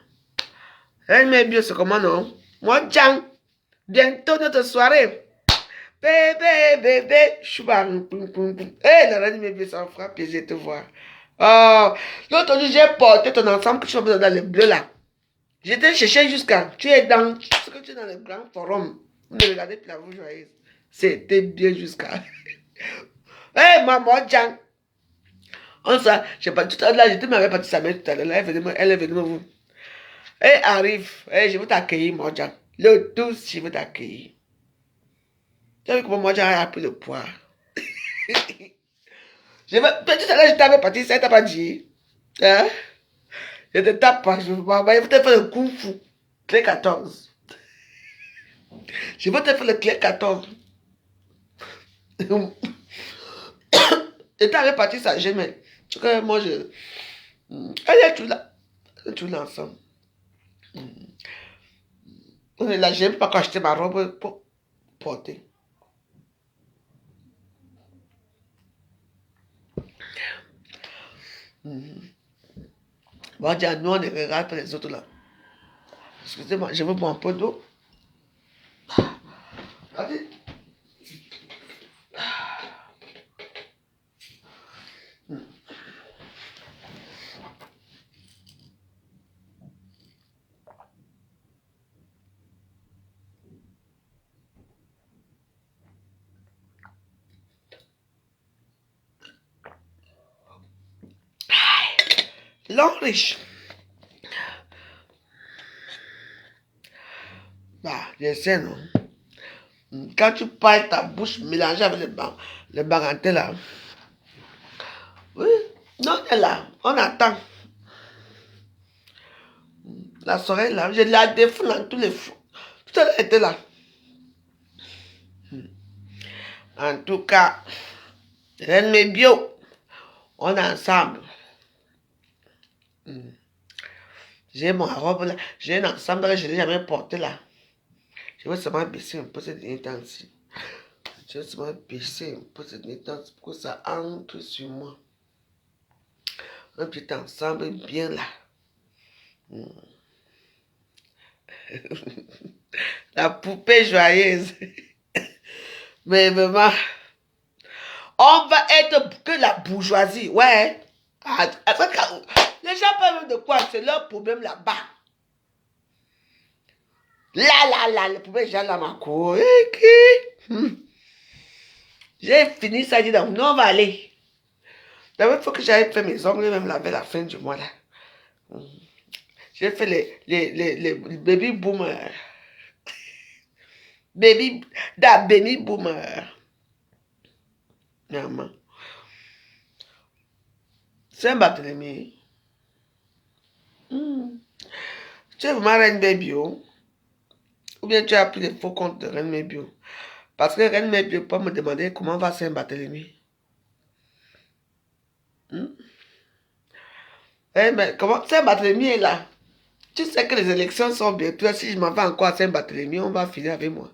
Elle met bien, c'est comment non? Moi, Djang, bientôt notre soirée. Bébé, bébé, chouba, la reine met bien, ça me fera plaisir de te voir. Oh, l'autre jour, j'ai porté ton ensemble que tu as besoin dans le bleu là. J'étais cherché jusqu'à. Tu es dans. Ce que tu es dans le grand forum. Vous ne regardez plus la vous joyeuse. C'était bien jusqu'à. Hé, maman, Djang. On ça, je sais pas, tout à l'heure, j'étais m'avait parti sa mère tout à l'heure. Elle est venue me voir. Elle arrive. Je veux t'accueillir, mon Djang. Le 12, je veux t'accueillir. Tu as vu comment moi j'ai appris le poids. Tout à l'heure, je t'avais parti, ça t'a pas dit. Hein? Je te tape pas, je vais te faire le coup fou. Clé 14. Je vais te faire le clé 14. Et t'avais parti ça, j'aimais. Moi, je. Elle est tout là. Elle est tout là ensemble. On est là, j'aime pas quand acheter ma robe pour porter. Bon, nous, on ne regarde pas les autres là. Excusez-moi, je veux boire un peu d'eau. L'homme riche. Bah, je sais, non. Quand tu parles ta bouche mélangée avec le baganté là. Oui, non, elle est là. On attend. La soirée là, je la défends dans tous les fous. Tout à l'heure était là. En tout cas, Reine mes bio, on est ensemble. J'ai mon robe là, j'ai un ensemble que je n'ai jamais porté là. Je vais seulement baisser un peu cette dernier temps-ci. Je vais seulement baisser un peu cette dernier temps pour que ça entre sur moi. Un petit ensemble bien là. La poupée joyeuse. Mais vraiment, on va être que la bourgeoisie. Ouais. Les gens parlent de quoi? C'est leur problème là-bas. Là, le problème, j'ai là ma cour. J'ai fini ça, dit donc, non, on va aller. D'abord, il faut que j'aille faire mes ongles, même laver la fin du mois là. J'ai fait les baby boomers. Baby boomer. Maman. Saint-Barthélemy. Tu es vraiment Reine Baby, ou bien tu as pris les faux comptes de Reine Baby. Parce que Reine Baby peut me demander comment va Saint-Barthélemy. Eh ben, comment Saint-Barthélemy est là? Tu sais que les élections sont bientôt. Si je m'en vais encore à Saint-Barthélemy, on va finir avec moi.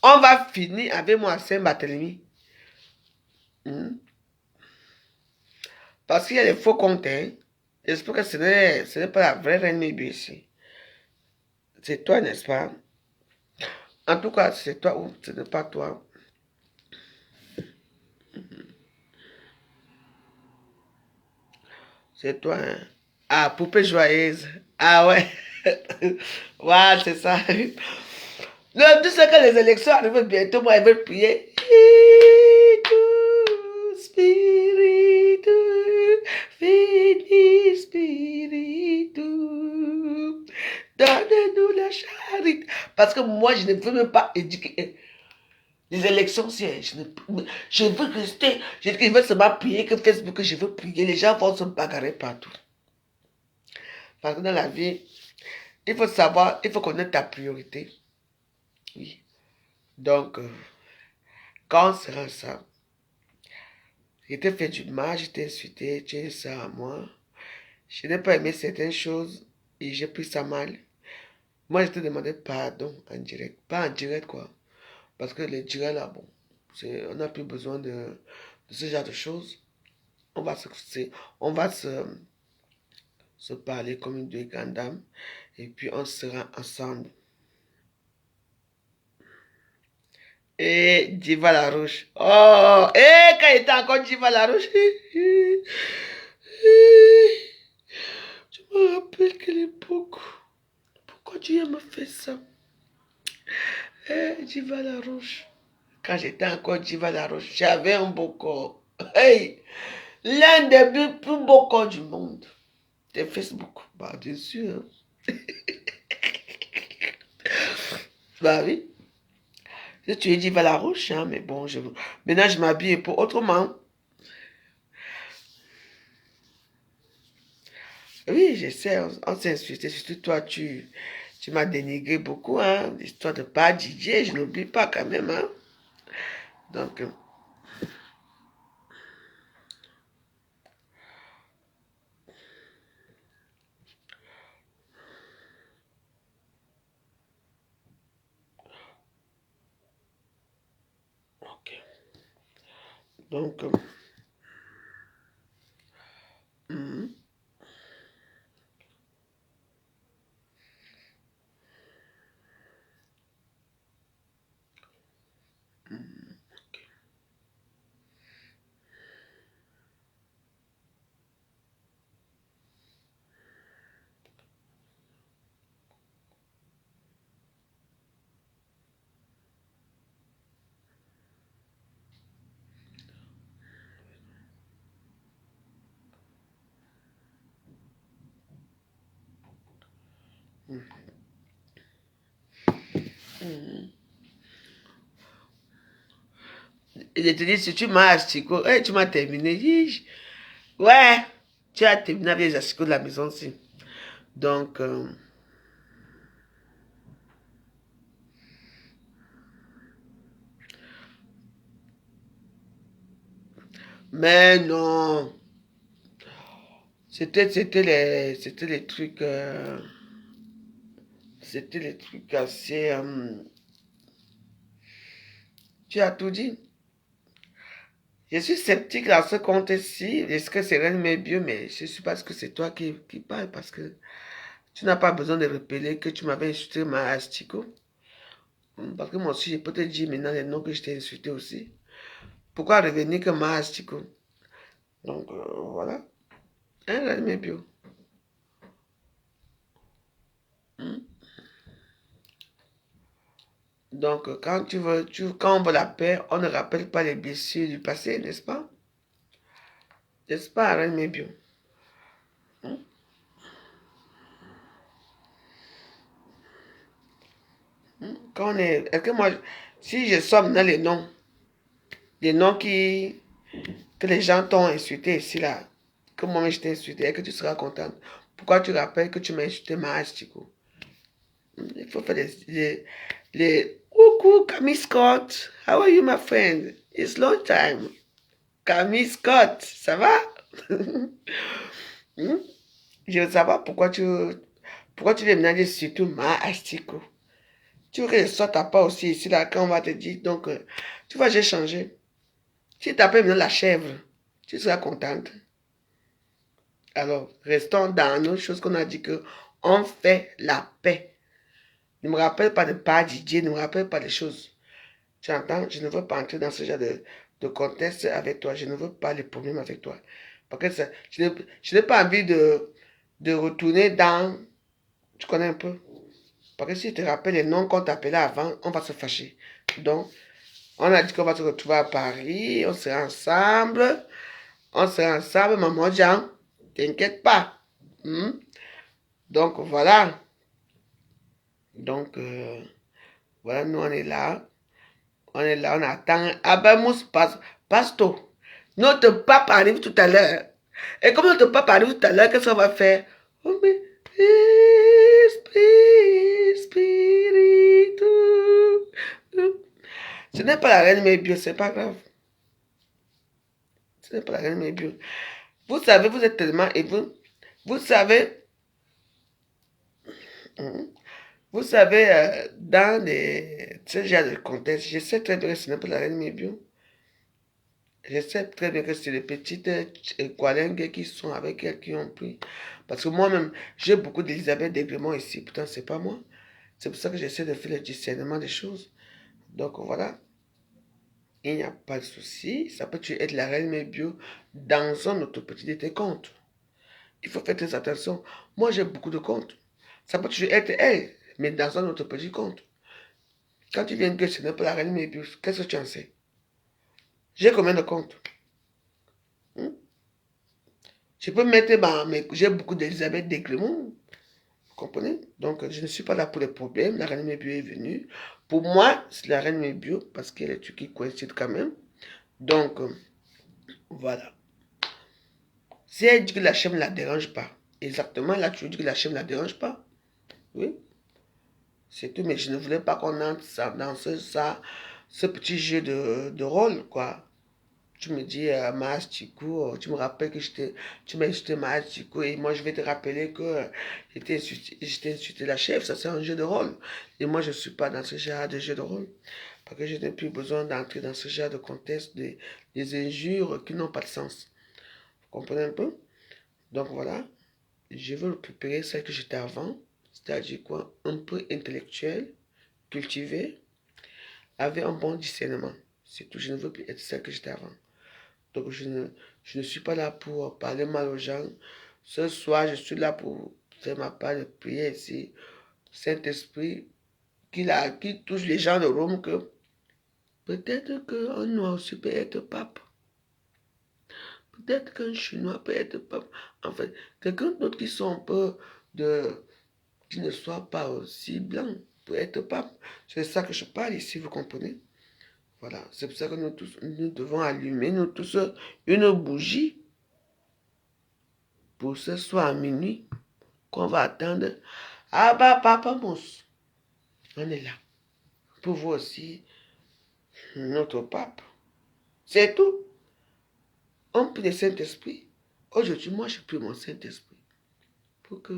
On va finir avec moi à Saint-Barthélemy. Parce qu'il y a des faux comptes. J'espère que ce n'est pas la vraie Reine Baby ici. C'est toi, n'est-ce pas? En tout cas, c'est toi ou ce n'est pas toi. C'est toi, hein? Ah, poupée joyeuse. Ah ouais. Ouais, c'est ça. Non, tu sais que les élections arrivent bientôt, moi, ils veulent prier. Spiritu, Fini Spiritu, donne-nous la charité. Parce que moi, je ne veux même pas éduquer. Les élections, je veux rester. Je veux seulement prier que Facebook, je veux prier. Les gens vont se bagarrer partout. Parce que dans la vie, il faut savoir, il faut connaître ta priorité. Oui. Donc, quand on sera ensemble, je t'ai fait du mal, je t'ai insulté, tu es ça à moi. Je n'ai pas aimé certaines choses et j'ai pris ça mal. Moi, je te demandé pardon en direct. Pas en direct, quoi. Parce que les directs, là, bon, on n'a plus besoin de ce genre de choses. On va se parler comme une deux grandes dames. Et puis, on sera ensemble. Et Diva la Rouge. Oh, et quand il était encore Diva la Rouge. Je me rappelle quelle époque. Pourquoi Dieu m'a fait ça? Diva la Rouge. Quand j'étais encore Diva la Rouge, j'avais un beau corps. Hey, l'un des plus beaux corps du monde. C'est Facebook. Bah, bien sûr. Bah oui. Si tu es Diva la Rouge, hein, mais bon, maintenant je m'habille pour autrement. Oui, je sais, on s'est insulté. Surtout toi, tu m'as dénigré beaucoup, hein. L'histoire de pas DJ, je n'oublie pas quand même, hein. Donc, ok. Donc, mhm. Et je te dis, si tu m'as asticot, hey, tu m'as terminé. Ouais, tu as terminé avec les asticots de la maison aussi. Donc, mais non. C'était les trucs. C'était les trucs assez. Tu as tout dit. Je suis sceptique dans ce compte-ci. Est-ce que c'est rien mais mieux, mais je ne sais pas ce que c'est toi qui parles parce que tu n'as pas besoin de rappeler que tu m'avais insulté ma astico. Parce que moi aussi, je peux te dire maintenant les noms que je t'ai insulté aussi. Pourquoi revenir que ma astico? Donc, voilà. Un mais bio. Donc, quand quand on veut la paix, on ne rappelle pas les blessures du passé, n'est-ce pas? N'est-ce pas, Reine Mébio? Quand on est. Est-ce que moi, si je somme dans les noms que les gens t'ont insulté ici, là, que moi-même je t'ai insulté, et que tu seras contente. Pourquoi tu rappelles que tu m'as insulté ma Chico? Il faut faire les coucou, Camille Scott. How are you, my friend? It's long time. Camille Scott, ça va? Je veux savoir pourquoi tu viens me dire surtout ma Astico. Tu veux que je sorte à part aussi ici, là, quand on va te dire, donc, tu vois, j'ai changé. Si tu t'appelles maintenant la chèvre, tu seras contente. Alors, restons dans nos choses qu'on a dit que on fait la paix. Ne me rappelle pas de pas Didier, ne me rappelle pas des choses. Tu entends? Je ne veux pas entrer dans ce genre de contexte avec toi. Je ne veux pas les problèmes avec toi. Parce que je n'ai pas envie de retourner dans... Tu connais un peu? Parce que si tu te rappelles les noms qu'on t'appelait avant, on va se fâcher. Donc, on a dit qu'on va se retrouver à Paris, on sera ensemble. On sera ensemble, maman Jean. T'inquiète pas. Donc, voilà. Donc, voilà, nous, on est là. On est là, on attend. Abamos Pasto. Notre pape arrive tout à l'heure. Et comme notre pape arrive tout à l'heure, qu'est-ce qu'on va faire? Oh, mais... Spiritu. Ce n'est pas la reine Mébio, c'est pas grave. Ce n'est pas la reine Mébio. Vous savez, vous êtes tellement... Et vous savez... Vous savez, dans ce genre de contexte, je sais très bien que ce n'est pas la reine Mébio. Je sais très bien que c'est les petites Kwalengue qui sont avec elle qui ont pris. Parce que moi-même, j'ai beaucoup d'Elisabeth Degrémont ici, pourtant c'est pas moi. C'est pour ça que j'essaie de faire le discernement des choses. Donc voilà, il n'y a pas de souci. Ça peut être la reine Mébio dans un autre petit de tes comptes. Il faut faire très attention. Moi, j'ai beaucoup de comptes. Ça peut être elle, mais dans un autre petit compte. Quand tu viens que ce n'est pas la reine Mébio, qu'est-ce que tu en sais? J'ai combien de comptes? Je peux mettre, mais j'ai beaucoup d'Elisabeth Degrémont. Vous comprenez? Donc, je ne suis pas là pour les problèmes. La reine Mébio est venue. Pour moi, c'est la reine Mébio parce qu'elle est qui coïncide quand même. Donc, voilà. Si elle dit que la chèvre ne la dérange pas, exactement, là, tu dis que la chèvre ne la dérange pas. Oui. C'est tout, mais je ne voulais pas qu'on entre dans ce petit jeu de rôle, quoi. Tu me dis, Maas Chico, tu me rappelles que tu m'as insulté Maas Chico et moi je vais te rappeler que j'étais insulté la chef, ça c'est un jeu de rôle. Et moi je ne suis pas dans ce genre de jeu de rôle. Parce que je n'ai plus besoin d'entrer dans ce genre de contexte, des injures qui n'ont pas de sens. Vous comprenez un peu? Donc voilà, je veux récupérer celle que j'étais avant, c'est-à-dire quoi? Un peu intellectuel, cultivé, avec un bon discernement. C'est tout, je ne veux plus être celle que j'étais avant. Donc, je ne suis pas là pour parler mal aux gens. Ce soir, je suis là pour faire ma part de prière ici. Saint-Esprit, qui touche les gens de Rome, que peut-être qu'un noir aussi peut être pape. Peut-être qu'un chinois peut être pape. En fait, quelqu'un d'autre qui sont un peu tu ne sois pas aussi blanc pour être pape. C'est ça que je parle ici, vous comprenez? Voilà, c'est pour ça que nous tous, nous devons allumer, nous tous, une bougie pour ce soir à minuit qu'on va attendre. Ah bah, papa Mousse, on est là. Pour vous aussi, notre pape. C'est tout. On prie le Saint-Esprit. Aujourd'hui, moi, je prie mon Saint-Esprit. Pour que,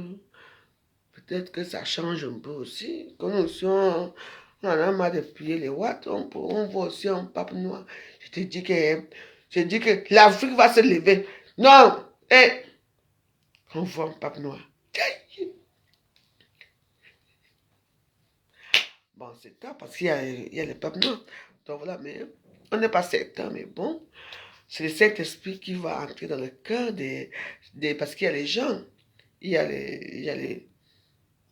peut-être que ça change un peu aussi. Comme nous sommes, on en a marre de prier les watts, on voit aussi un pape noir. Je te dis que l'Afrique va se lever. Non! Eh! On voit un pape noir. Bon, c'est ça, parce qu'il y a les papes noirs. Donc voilà, mais on n'est pas certain, mais bon. C'est le Saint-Esprit qui va entrer dans le cœur parce qu'il y a les gens.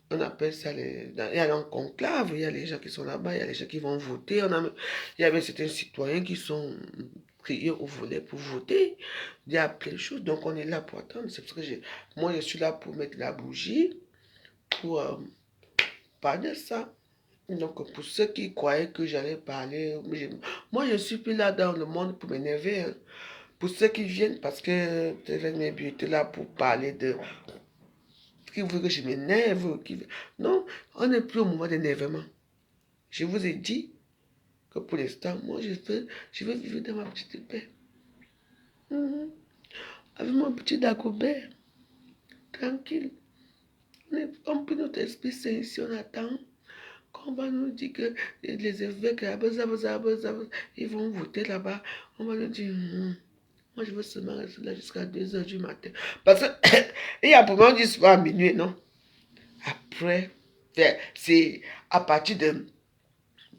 On appelle ça il y a un conclave, il y a les gens qui sont là-bas, il y a les gens qui vont voter. Il y avait certains citoyens qui sont criés au volet pour voter. Il y a plein de choses, donc on est là pour attendre. C'est parce que moi, je suis là pour mettre la bougie, pour parler de ça. Donc, pour ceux qui croyaient que j'allais parler, moi, je suis plus là dans le monde pour m'énerver. Hein. Pour ceux qui viennent, parce que peut-être mes buts là pour parler de qui veut que je m'énerve. Non, on n'est plus au moment d'énervement. Je vous ai dit que pour l'instant, moi, je veux vivre dans ma petite paix. Avec mon petit Dagobert, tranquille. On prie notre esprit saint ici, on attend. Quand on va nous dire que les évêques, ils vont voter là-bas, on va nous dire, moi je veux seulement rester là jusqu'à 2 h du matin. Parce que, il y a pour moi, on dit souvent à minuit, non? Après, c'est à partir de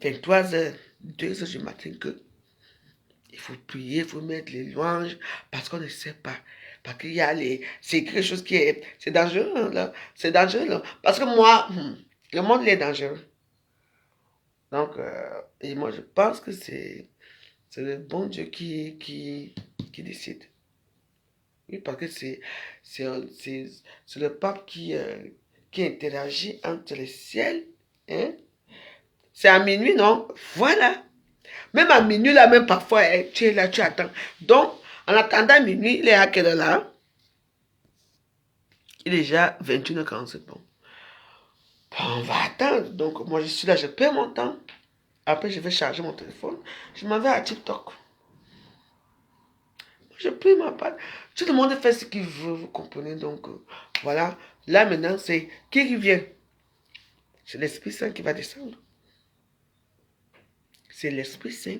23 h, 2 h du matin que il faut prier, il faut mettre les louanges, parce qu'on ne sait pas. Parce qu'il y a c'est quelque chose qui est, c'est dangereux, là. C'est dangereux, là. Parce que moi, le monde, il est dangereux. Donc, et moi, je pense que c'est le bon Dieu qui décide. Oui, parce que c'est le pape qui interagit entre le ciel. Hein? C'est à minuit, non? Voilà. Même à minuit, là, même parfois, tu es là, tu attends. Donc, en attendant minuit, il est à quelle heure là? Il est déjà 21 h 40, c'est bon. On va attendre. Donc, moi, je suis là, je perds mon temps. Après, je vais charger mon téléphone. Je m'en vais à TikTok. Je prie ma part. Tout le monde fait ce qu'il veut, vous comprenez. Donc, voilà. Là, maintenant, c'est qui vient? C'est l'Esprit Saint qui va descendre. C'est l'Esprit Saint.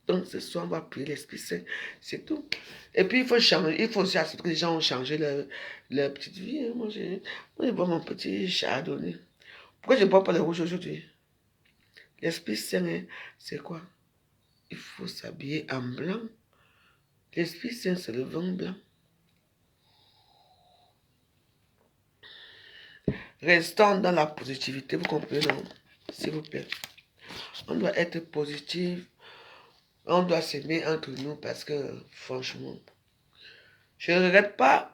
Donc, ce soir, on va prier l'Esprit Saint. C'est tout. Et puis, il faut changer. Il faut aussi accepter que les gens ont changé leur petite vie. Hein. Moi, je bois mon petit chardonnay. Pourquoi je ne bois pas le rouge aujourd'hui? L'Esprit Saint, hein, c'est quoi? Il faut s'habiller en blanc. L'Esprit Saint, c'est le vin blanc. Restons dans la positivité, vous comprenez, non? S'il vous plaît. On doit être positif. On doit s'aimer entre nous parce que, franchement, je ne regrette pas.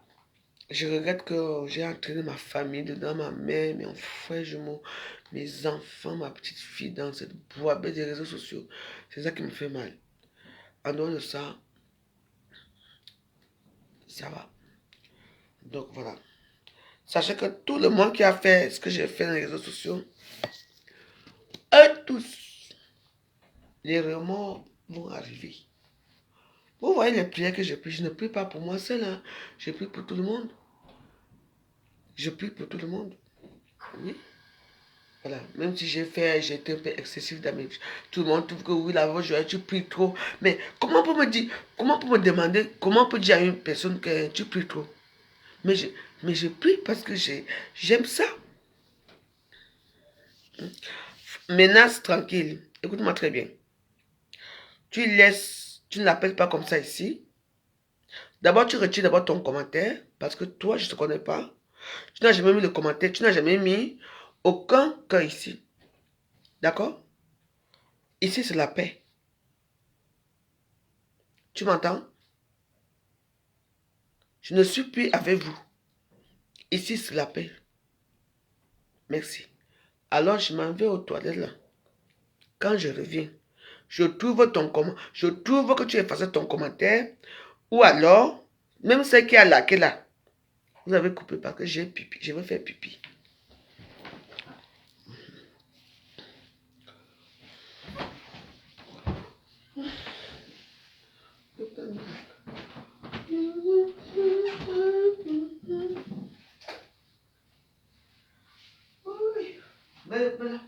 Je regrette que j'ai entraîné ma famille dedans, ma mère, mes frères jumeaux, mes enfants, ma petite fille dans cette boîte des réseaux sociaux. C'est ça qui me fait mal. En dehors de ça, ça va. Donc voilà. Sachez que tout le monde qui a fait ce que j'ai fait dans les réseaux sociaux, eux tous, les remords vont arriver. Vous voyez les prières que je prie, je ne prie pas pour moi seul, hein. Je prie pour tout le monde. Je prie pour tout le monde. Oui. Voilà. Même si j'ai été un peu excessif dans mes... Tout le monde trouve que oui, la voix, tu pries trop. Mais comment on peut me dire, comment on peut me demander, comment on peut dire à une personne que tu pries trop? Mais je prie parce que j'aime ça. Menace tranquille. Écoute-moi très bien. Tu ne l'appelles pas comme ça ici. D'abord, tu retires d'abord ton commentaire, parce que toi, je ne te connais pas. Tu n'as jamais mis le commentaire, tu n'as jamais mis aucun cœur ici. D'accord? Ici, c'est la paix. Tu m'entends? Je ne suis plus avec vous. Ici, c'est la paix. Merci. Alors, je m'en vais aux toilettes là. Quand je reviens, je trouve que tu effaces ton commentaire. Ou alors, même celle qui a laqué là, vous avez coupé parce que j'ai pipi. Je veux faire pipi. Voilà.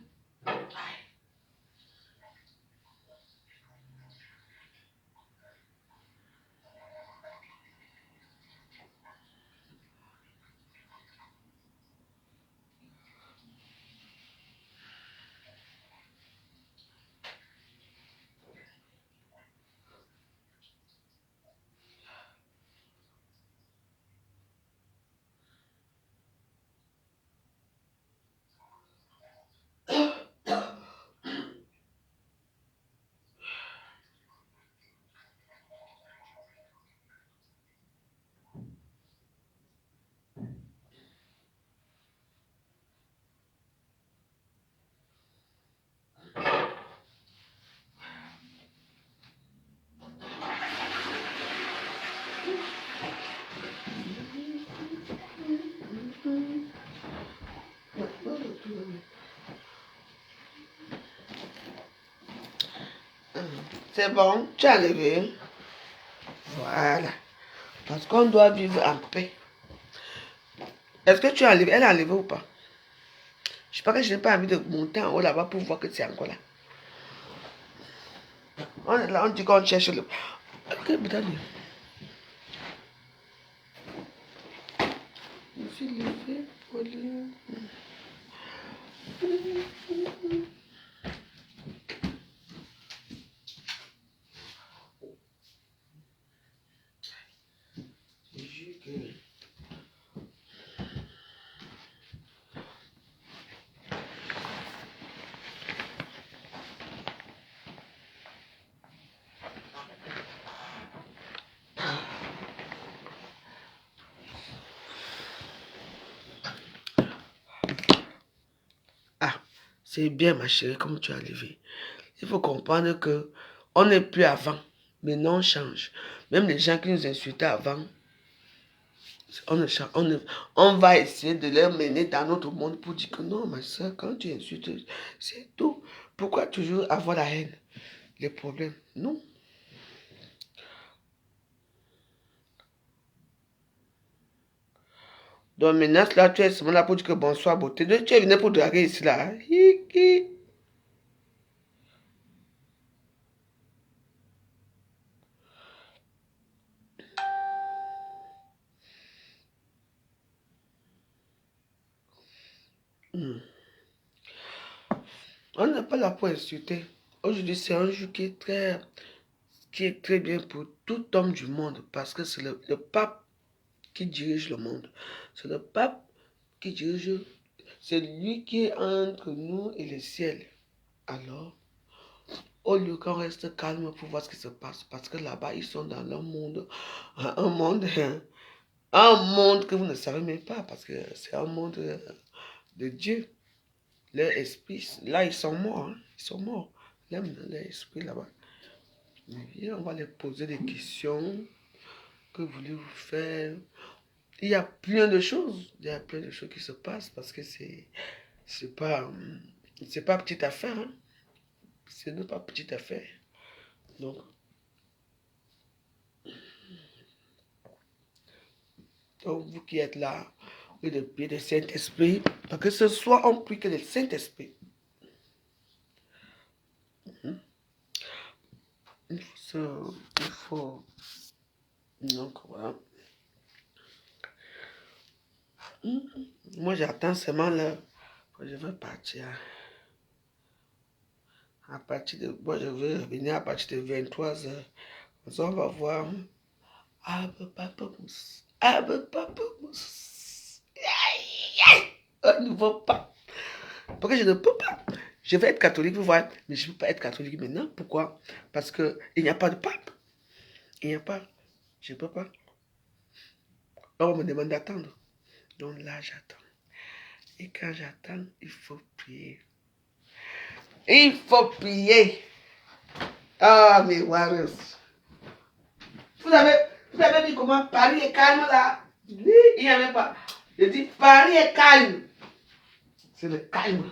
C'est bon, tu as enlevé. Voilà. Parce qu'on doit vivre en paix. Est-ce que tu as enlevé? Elle a enlevé ou pas? Je sais pas que je n'ai pas envie de monter en haut là-bas pour voir que c'est encore là. On est là, on dit qu'on cherche le... Ok, putain. Je suis levé pour le... Ah, c'est bien ma chérie, comme tu as levé. Il faut comprendre que on n'est plus avant. Maintenant, on change. Même les gens qui nous insultaient avant, on va essayer de les mener dans notre monde pour dire que non, ma soeur, quand tu insultes, c'est tout. Pourquoi toujours avoir la haine, les problèmes? Non. Donc maintenant, là, tu es seulement là pour dire que bonsoir, beauté. Donc, tu es venu pour draguer ici, là. Hein? Hiki. On n'est pas là pour insulter. Aujourd'hui, c'est un jour qui est très bien pour tout homme du monde parce que c'est le pape qui dirige le monde. C'est le pape qui dirige, c'est lui qui est entre nous et le ciel. Alors, au lieu qu'on reste calme pour voir ce qui se passe, parce que là-bas, ils sont dans leur monde, un monde que vous ne savez même pas, parce que c'est un monde de Dieu. Leur esprit, là, ils sont morts, hein, ils sont morts. L'aime dans leur esprit là-bas. Et on va les poser des questions. Que voulez-vous faire? Il y a plein de choses. Il y a plein de choses qui se passent parce que c'est pas petite affaire. Hein. Ce n'est pas petite affaire. Donc, vous qui êtes là, et le pied du Saint-Esprit, que ce soit on prie que le Saint-Esprit. Il faut. Donc, voilà. Moi, j'attends seulement l'heure. Je veux partir. À partir de. Moi, je veux revenir à partir de 23 heures. Comme ça, on va voir. Abba-papa-mousse. Abba-papa-mousse. On ne va pas. Parce que je ne peux pas. Je vais être catholique, vous voyez. Mais je ne peux pas être catholique maintenant. Pourquoi? Parce qu'il n'y a pas de pape. Il n'y a pas. Je ne peux pas. On me demande d'attendre. Donc là, j'attends. Et quand j'attends, il faut prier. Il faut prier. Ah, mes warriors. Vous avez dit comment Paris est calme là? Il n'y avait pas. Je dis Paris est calme. C'est le calme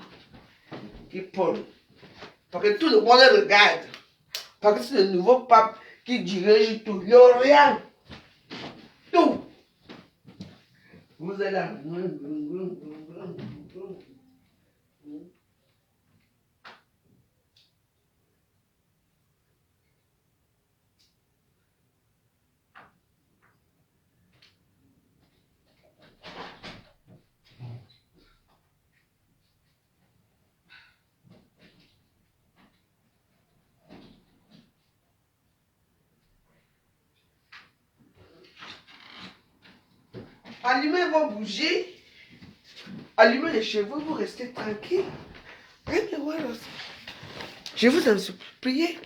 qui parle. Parce que tout le monde regarde. Parce que c'est le nouveau pape qui dirige tout. L'Orient. Tout. Vous êtes là. Allumez vos bougies. Allumez les cheveux, vous restez tranquille. Je vous en supplie, priez.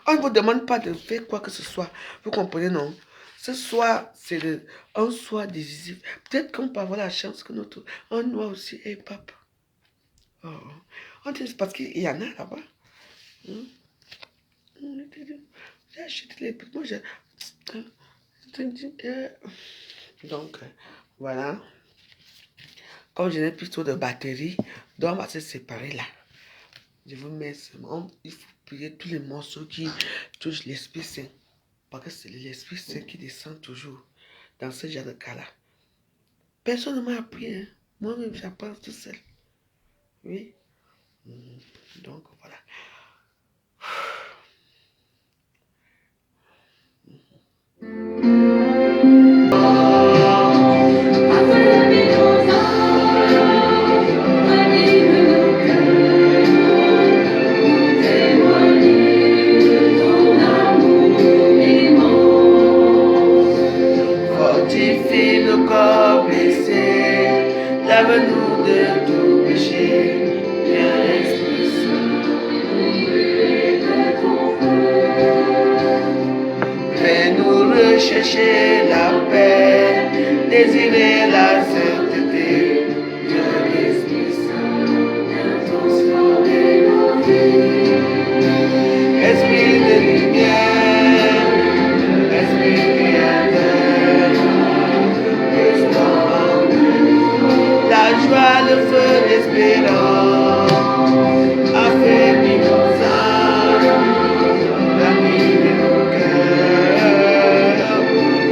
On ne vous demande pas de faire quoi que ce soit. Vous comprenez, non? Ce soir, c'est un soir décisif. Peut-être qu'on peut avoir la chance que notre... Un noir aussi est pape. Oh. On dit parce qu'il y en a là-bas. J'ai acheté les... Moi, j'ai... Donc, voilà. Comme je n'ai plus trop de batterie, donc on va se séparer là. Je vous mets seulement, il faut prier tous les morceaux qui touchent l'Esprit Saint. Parce que c'est l'Esprit Saint qui descend toujours dans ce genre de cas-là. Personne ne m'a appris, hein. Moi-même j'apprends tout seul. Oui. Donc voilà. Fortifie nos corps blessés, lave-nous de tout péché, viens Esprit Saint, de ton feu. Fais-nous rechercher la paix, désirer la sainteté, viens Esprit Saint, viens transformer nos vies. Esprit de lumière, Esprit créateur, la joie, le feu d'espérance, affermis nos âmes, ranimer nos cœurs,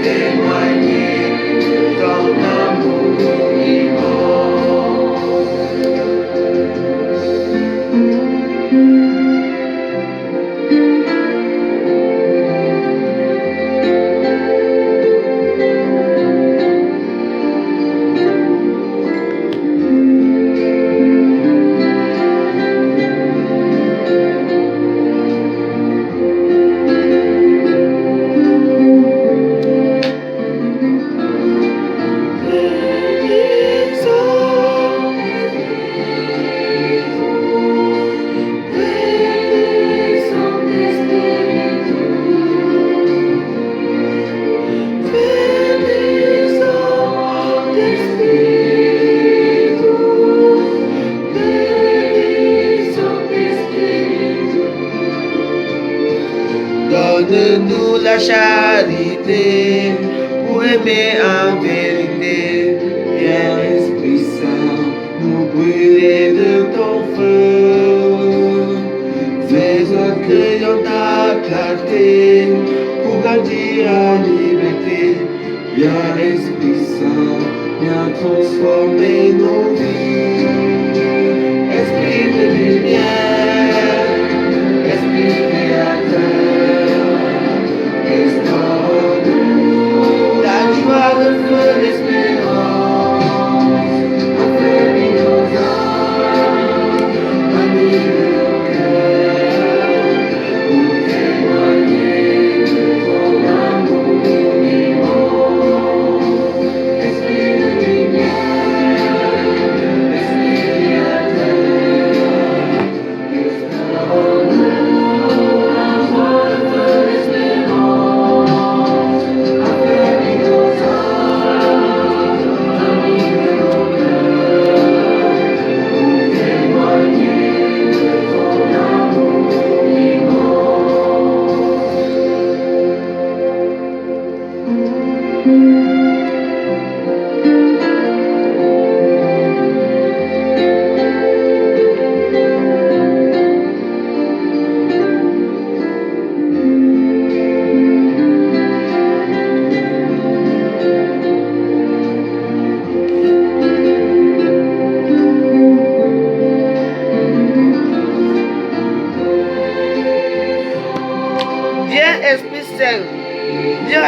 témoigner ton amour immense. Donne-nous la charité pour aimer en vérité. Viens Esprit Saint, nous brûler de ton feu. Fais un crayon ta clarté pour grandir en liberté. Viens Esprit Saint, viens transformer nos vies. Esprit de lumière, Esprit créateur. La joie, le feu, l'espérance, affermis nos âmes, ranime nos cœurs, pour témoigner de ton amour immense. Esprit de lumière, Esprit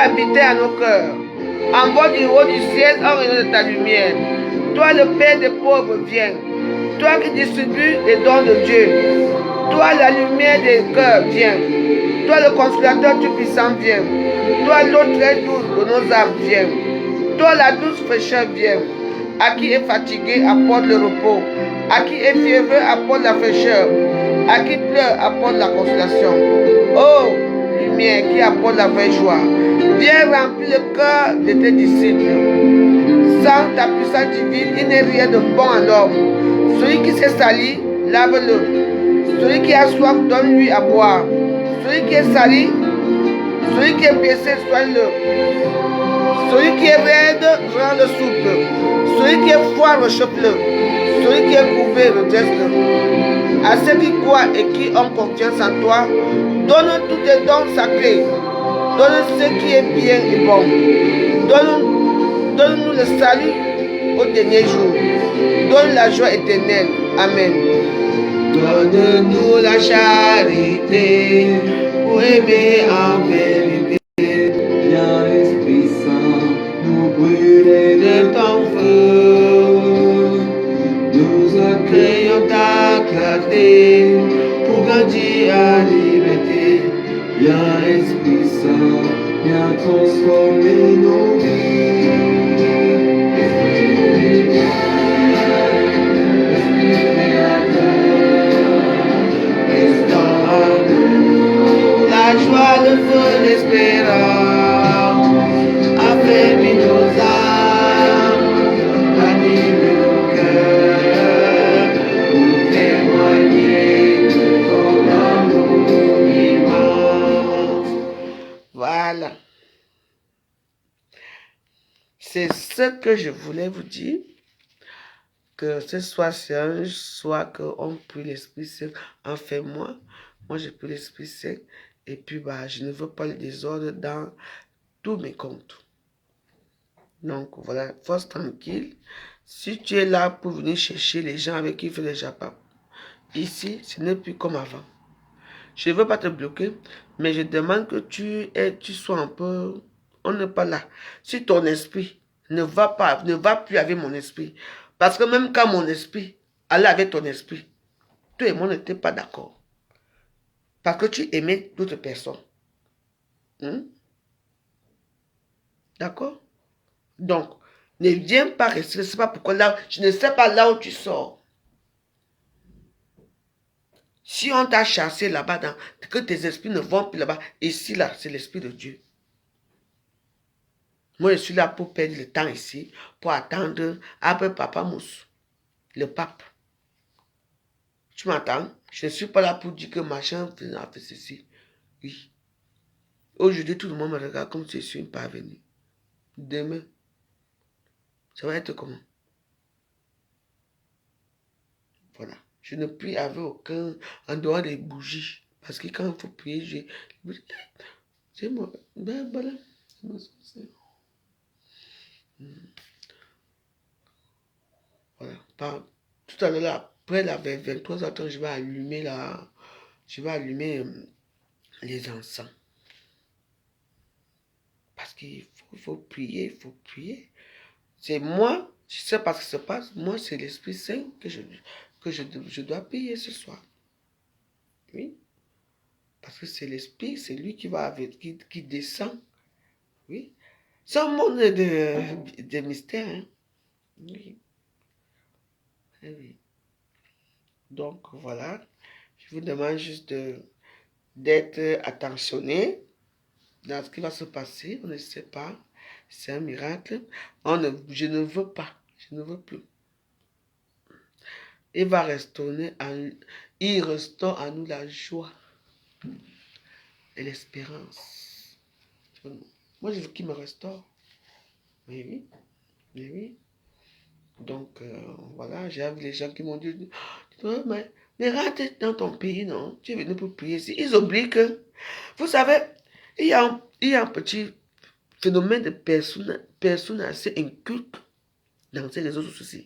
habiter à nos cœurs. Envoie du haut du ciel un rayon de ta lumière. Toi, le Père des pauvres, viens. Toi qui distribues les dons de Dieu. Toi, la lumière des cœurs, viens. Toi, le consolateur tout-puissant, viens. Toi, l'eau très douce de nos âmes, viens. Toi, la douce fraîcheur, viens. À qui est fatigué, apporte le repos. À qui est fiévreux, apporte la fraîcheur. À qui pleure, apporte la consolation. Oh, lumière qui apporte la vraie joie. Viens remplir le cœur de tes disciples. Sans ta puissance divine, il n'est rien de bon à l'homme. Celui qui s'est sali, lave-le. Celui qui a soif, donne-lui à boire. Celui qui est sali, celui qui est blessé, soigne-le. Celui qui est raide, rend-le souple. Celui qui est froid, réchauffe-le. Celui qui est courbé, redresse-le. À ceux qui croient et qui ont confiance en toi, donne tous tes dons sacrés. Donne ce qui est bien et bon. Donne-nous le salut au dernier jour. Donne la joie éternelle. Amen. Donne-nous la charité pour aimer en vérité. Viens Esprit Saint, nous brûler de ton feu. Nous accueillons ta clarté pour grandir à liberté. Viens Esprit Saint, viens transformer nos vies. La joie, le feu, l'espérance, affermis nos âmes, anime nos cœurs, pour témoigner de ton amour immense. Voilà. C'est ce que je voulais vous dire. Que ce soir, c'est un soir qu'on prie l'Esprit Saint. En fait, moi, je prie l'Esprit Saint. Et puis, bah, je ne veux pas le désordre dans tous mes comptes. Donc, voilà, force tranquille. Si tu es là pour venir chercher les gens avec qui il fait le Japon, ici, ce n'est plus comme avant. Je ne veux pas te bloquer, mais je demande que tu sois un peu... On n'est pas là. Si ton esprit ne va plus avec mon esprit, parce que même quand mon esprit allait avec ton esprit, toi et moi n'étions pas d'accord. Parce que tu aimais d'autres personnes. D'accord? Donc, ne viens pas rester. Je ne sais pas pourquoi là, je ne sais pas là où tu sors. Si on t'a chassé là-bas, que tes esprits ne vont plus là-bas, ici, là, c'est l'esprit de Dieu. Moi, je suis là pour perdre le temps ici, pour attendre après Papa Mousse, le pape. Tu m'entends? Je ne suis pas là pour dire que machin a fait ceci. Oui. Aujourd'hui, tout le monde me regarde comme si je suis une parvenue. Demain, ça va être comment? Voilà. Je ne prie avec aucun, en dehors des bougies. Parce que quand il faut prier, c'est moi. Ben voilà. Voilà. Tout à l'heure, après la 23h30, je vais allumer les encens. Parce qu'il faut prier, il faut prier. C'est moi, je sais pas ce qui se passe, moi c'est l'Esprit Saint que je dois prier ce soir. Oui. Parce que c'est l'Esprit, c'est lui qui va avec, qui descend. Oui. C'est un monde de mystère. Hein? Oui. Oui. Donc voilà, je vous demande juste d'être attentionné dans ce qui va se passer. On ne sait pas. C'est un miracle. Je ne veux pas. Je ne veux plus. Il restaure à nous la joie et l'espérance. Moi, je veux qu'il me restaure. Mais oui. Mais oui. Donc, voilà, j'ai vu les gens qui m'ont dit, mais rentre dans ton pays, non? Tu es venu pour prier ici. Ils oublient que, vous savez, il y a un petit phénomène de personnes assez incultes dans ces réseaux sociaux.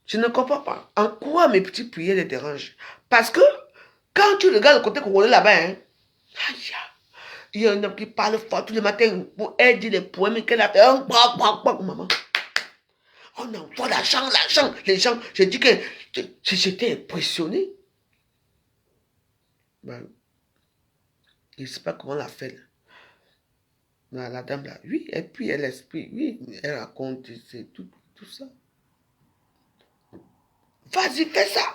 Je ne comprends pas. En quoi mes petites prières les dérangent? Parce que, quand tu regardes le côté congolais là-bas, hein, Il y a un homme qui parle fort tous les matins pour elle dire les poèmes qu'elle a fait. Maman. On envoie l'argent. Les gens, j'ai dit que j'étais impressionné. Ben, je ne sais pas comment on l'a fait. Là. La dame là, oui, et puis elle explique, oui, elle raconte tout ça. Vas-y, fais ça.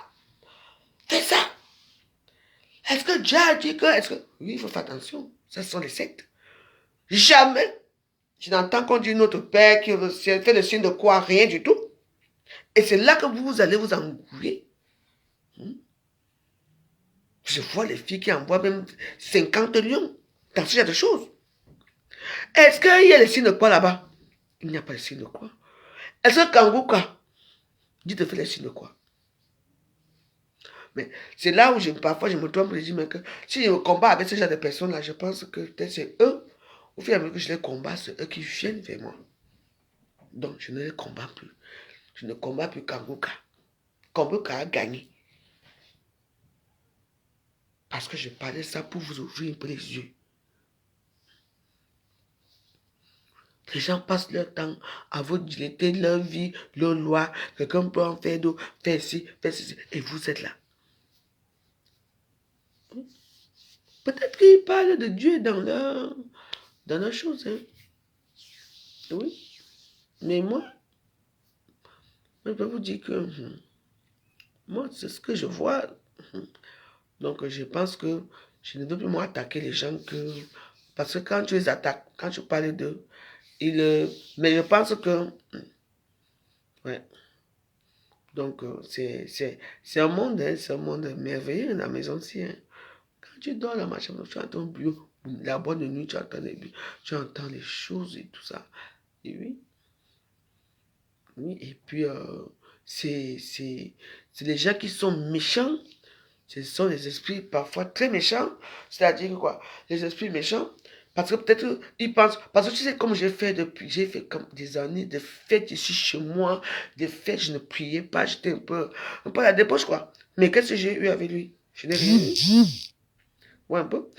Fais ça. Est-ce que Dieu a dit que... Oui, il faut faire attention. Ce sont les sectes. Jamais. Je n'entends qu'on dit notre Père qui fait le signe de quoi, rien du tout. Et c'est là que vous allez vous engouiller. Je vois les filles qui envoient même 50 lions dans ce genre de choses. Est-ce qu'il y a le signe de quoi là-bas? Il n'y a pas le signe de quoi. Est-ce que Kangouka dit de faire le signe de quoi? Mais c'est là où parfois je me trompe, je dis, mais que si je me combats avec ce genre de personnes-là, je pense que peut-être c'est eux, au fur et à mesure que je les combats, c'est eux qui viennent vers moi. Donc je ne les combats plus. Je ne combats plus Kangouka. Kangouka a gagné. Parce que je parlais ça pour vous ouvrir un peu les yeux. Les gens passent leur temps à vous dilater leur vie, leur loi, quelqu'un peut en faire d'autres, faire ci, et vous êtes là. Peut-être qu'ils parlent de Dieu dans leurs choses. Hein. Oui. Mais moi, je peux vous dire que moi, c'est ce que je vois. Donc, je pense que je ne veux plus moi attaquer les gens que... Parce que quand tu les attaques, quand tu parles d'eux, mais je pense que... Ouais. Donc, c'est un monde, hein, c'est un monde merveilleux, la maison aussi. Hein. Quand tu dors dans ma chambre, tu entends bio, la boîte de nuit, tu entends les choses et tout ça. Et oui. Oui, et puis, c'est des gens qui sont méchants. Ce sont des esprits parfois très méchants. C'est-à-dire quoi? Les esprits méchants, parce que peut-être ils pensent, parce que tu sais, comme j'ai fait comme des années de fêtes ici chez moi, des fêtes, je ne priais pas, j'étais un peu à la débauche, quoi. Mais qu'est-ce que j'ai eu avec lui? Je n'ai rien eu. Ouais, un peu.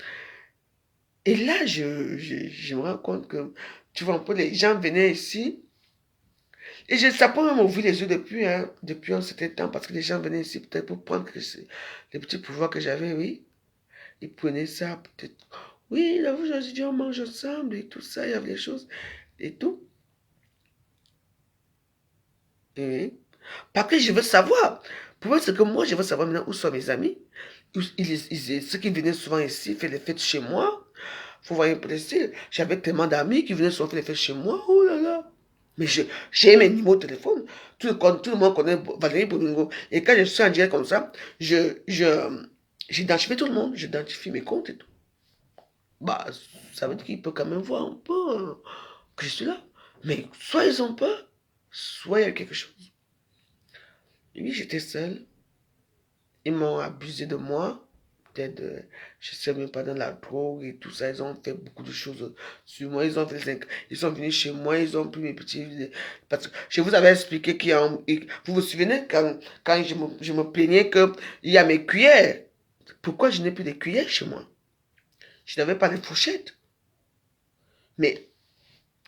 Et là, je me rends compte que, tu vois, un peu, les gens venaient ici, et ça peut même ouvrir les yeux depuis un certain temps, parce que les gens venaient ici peut-être pour prendre les petits pouvoirs que j'avais, oui. Ils prenaient ça, peut-être. Oui, là, aujourd'hui, on mange ensemble et tout ça, il y avait les choses et tout. Oui. Parce que je veux savoir. Pour moi, c'est que moi, je veux savoir maintenant où sont mes amis. Ceux qui venaient souvent ici faire les fêtes chez moi. Faut voir un peu le style. J'avais tellement d'amis qui venaient souvent faire les fêtes chez moi. Oh là là. Mais j'ai mes numéros de téléphone. Tout le monde connaît Valérie Bolingo. Et quand je suis en direct comme ça, j'identifie tout le monde. J'identifie mes comptes et tout. Bah, ça veut dire qu'il peut quand même voir un peu que je suis là. Mais soit ils ont peur, soit il y a quelque chose. Oui, j'étais seule. Ils m'ont abusé de moi. Peut-être, je ne sais même pas, dans la drogue et tout ça. Ils ont fait beaucoup de choses sur moi. Ils sont venus chez moi. Ils ont pris mes petits... Parce que je vous avais expliqué qu'il y a... Vous vous souvenez quand je me plaignais qu'il y a mes cuillères. Pourquoi je n'ai plus de cuillères chez moi? Je n'avais pas de fourchettes. Mais